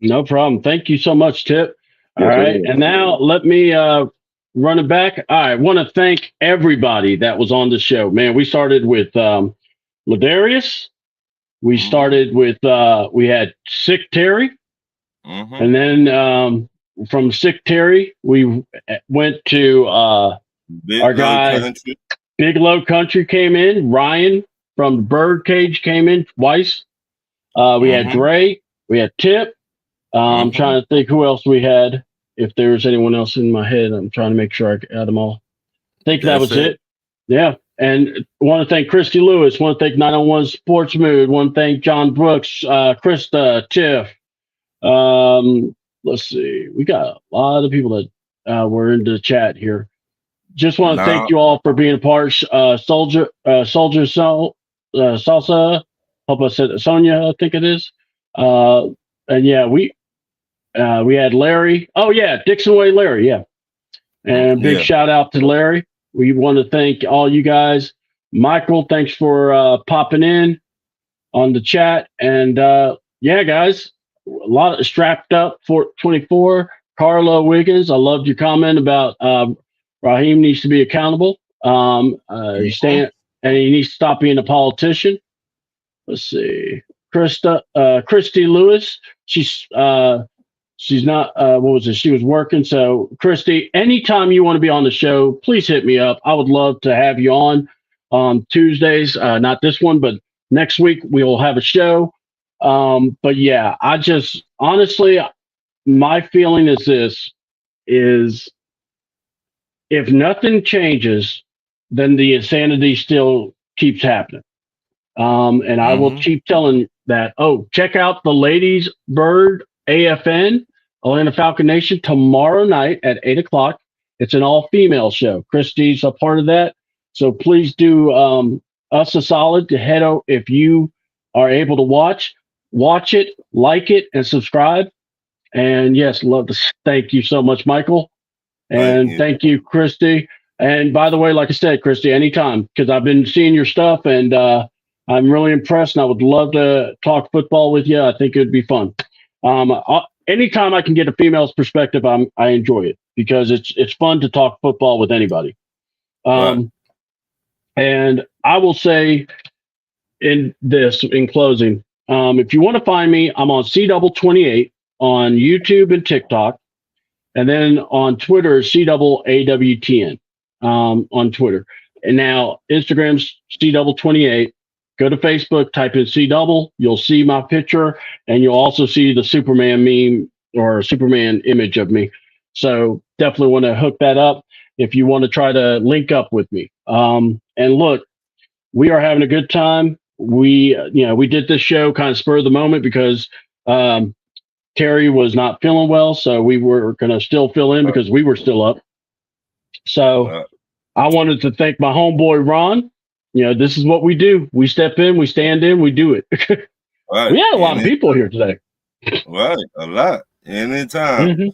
Speaker 3: No problem. Thank you so much, Tip. All right. And now let me run it back. I want to thank everybody that was on the show. Man, we started with Ladarius. We started with, we had Sick Terry. And then from Sick Terry, we went to our guy. Country. Big Low Country came in. Ryan from the Birdcage came in twice. We had Dre. We had Tip. I'm trying to think who else we had. If there was anyone else in my head, I'm trying to make sure I got them all. I think that was it. Yeah. And want to thank Christy Lewis. Want to thank 901 Sports Mood. Want to thank John Brooks, Krista, Tiff. Let's see. We got a lot of people that were into the chat here. Just want to thank you all for being a part. Soldier Salsa. Hope I said Sonia, I think it is. And yeah, we had Larry. Oh yeah, Dixon Way Larry. Yeah, and big shout out to Larry. We want to thank all you guys. Michael, thanks for popping in on the chat. And yeah, guys, a lot of strapped up for 24. Carlo Wiggins, I loved your comment about Raheem needs to be accountable. And he needs to stop being a politician. Let's see. Christy Lewis. She's not what was it? She was working. So Christy, anytime you want to be on the show, please hit me up. I would love to have you on Tuesdays. Not this one, but next week we'll have a show. But yeah, I just honestly, my feeling is if nothing changes, then the insanity still keeps happening. And I will keep telling that, check out the Ladies Bird AFN, Atlanta Falcon Nation, tomorrow night at 8 o'clock. It's an all-female show. Christy's a part of that. So please do us a solid to head out. If you are able to watch it, like it, and subscribe. And yes, love to thank you so much, Michael. And thank you, Christy. And by the way, like I said, Christy, anytime, because I've been seeing your stuff and I'm really impressed and I would love to talk football with you. I think it would be fun. Anytime I can get a female's perspective, I enjoy it because it's fun to talk football with anybody. And I will say in closing, if you want to find me, I'm on C28 on YouTube and TikTok. And then on Twitter, CAAWTN on Twitter. And now Instagram's C28. Go to Facebook, type in C double. You'll see my picture, and you'll also see the Superman meme or Superman image of me. So definitely want to hook that up if you want to try to link up with me. And look, we are having a good time. We did this show kind of spur of the moment because Terry was not feeling well, so we were going to still fill in because we were still up. So I wanted to thank my homeboy, Ron. This is what we do. We step in, we stand in, we do it. We had a lot of people here today.
Speaker 2: Right, a lot. Anytime.
Speaker 3: Mm-hmm.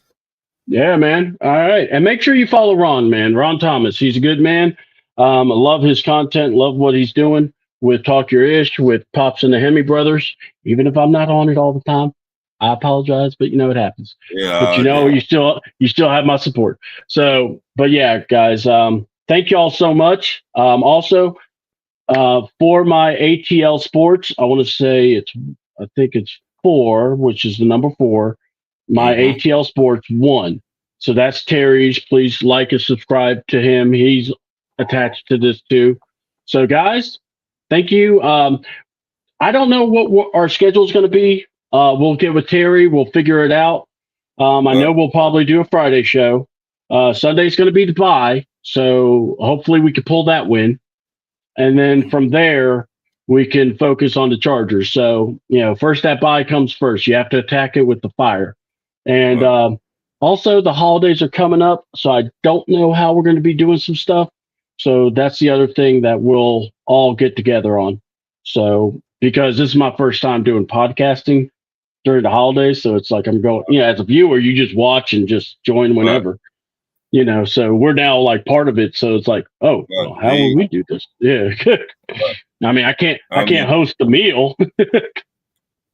Speaker 3: Yeah, man. All right. And make sure you follow Ron, man. Ron Thomas. He's a good man. I love his content, love what he's doing with Talk Your Ish, with Pops and the Hemi Brothers. Even if I'm not on it all the time, I apologize, but it happens.
Speaker 2: Yeah,
Speaker 3: but you still have my support. So, but yeah, guys, thank you all so much. Also, for my ATL Sports, I want to say I think it's 4, which is the number 4. My ATL Sports 1. So that's Terry's. Please like and subscribe to him. He's attached to this too. So guys, thank you. I don't know what our schedule is going to be. We'll get with Terry. We'll figure it out. I know we'll probably do a Friday show. Sunday's going to be the bye. So hopefully we can pull that win. And then from there, we can focus on the Chargers. So, first that bye comes first. You have to attack it with the fire. And also the holidays are coming up. So I don't know how we're going to be doing some stuff. So that's the other thing that we'll all get together on. So, because this is my first time doing podcasting during the holidays. So it's like I'm going, as a viewer, you just watch and just join whenever. So we're now like part of it. So it's like, how will we do this? Yeah. I mean, I can't host the meal.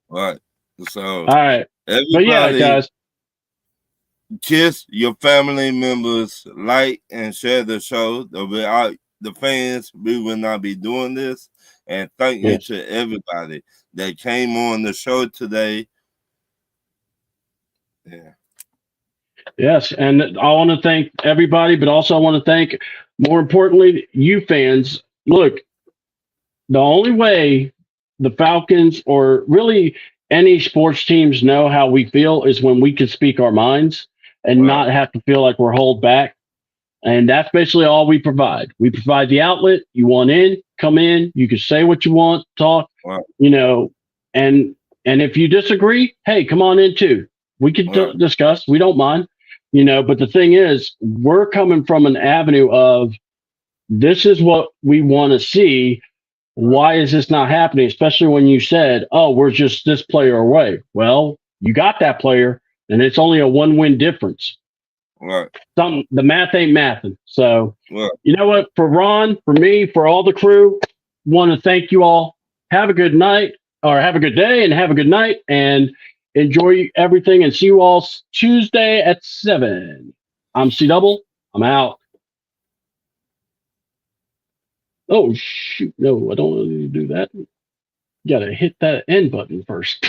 Speaker 2: Right. So,
Speaker 3: all right. But yeah, guys,
Speaker 2: kiss your family members, like and share the show. The fans, we will not be doing this. And thank you to everybody that came on the show today. Yeah.
Speaker 3: Yes, and I want to thank everybody, but also I want to thank, more importantly, you fans. Look, the only way the Falcons or really any sports teams know how we feel is when we can speak our minds and not have to feel like we're held back. And that's basically all we provide. We provide the outlet. You want in, come in. You can say what you want, talk, and if you disagree, hey, come on in too. We can discuss. We don't mind. But the thing is, we're coming from an avenue of this is what we want to see. Why is this not happening? Especially when you said, we're just this player away. Well, you got that player, and it's only a 1-win difference.
Speaker 2: Right.
Speaker 3: The math ain't mathing. So, you know what? For Ron, for me, for all the crew, want to thank you all. Have a good night, or have a good day, and have a good night, and enjoy everything, and see you all Tuesday at 7. I'm C Double. I'm out. Oh, shoot. No, I don't want to do that. You got to hit that end button first.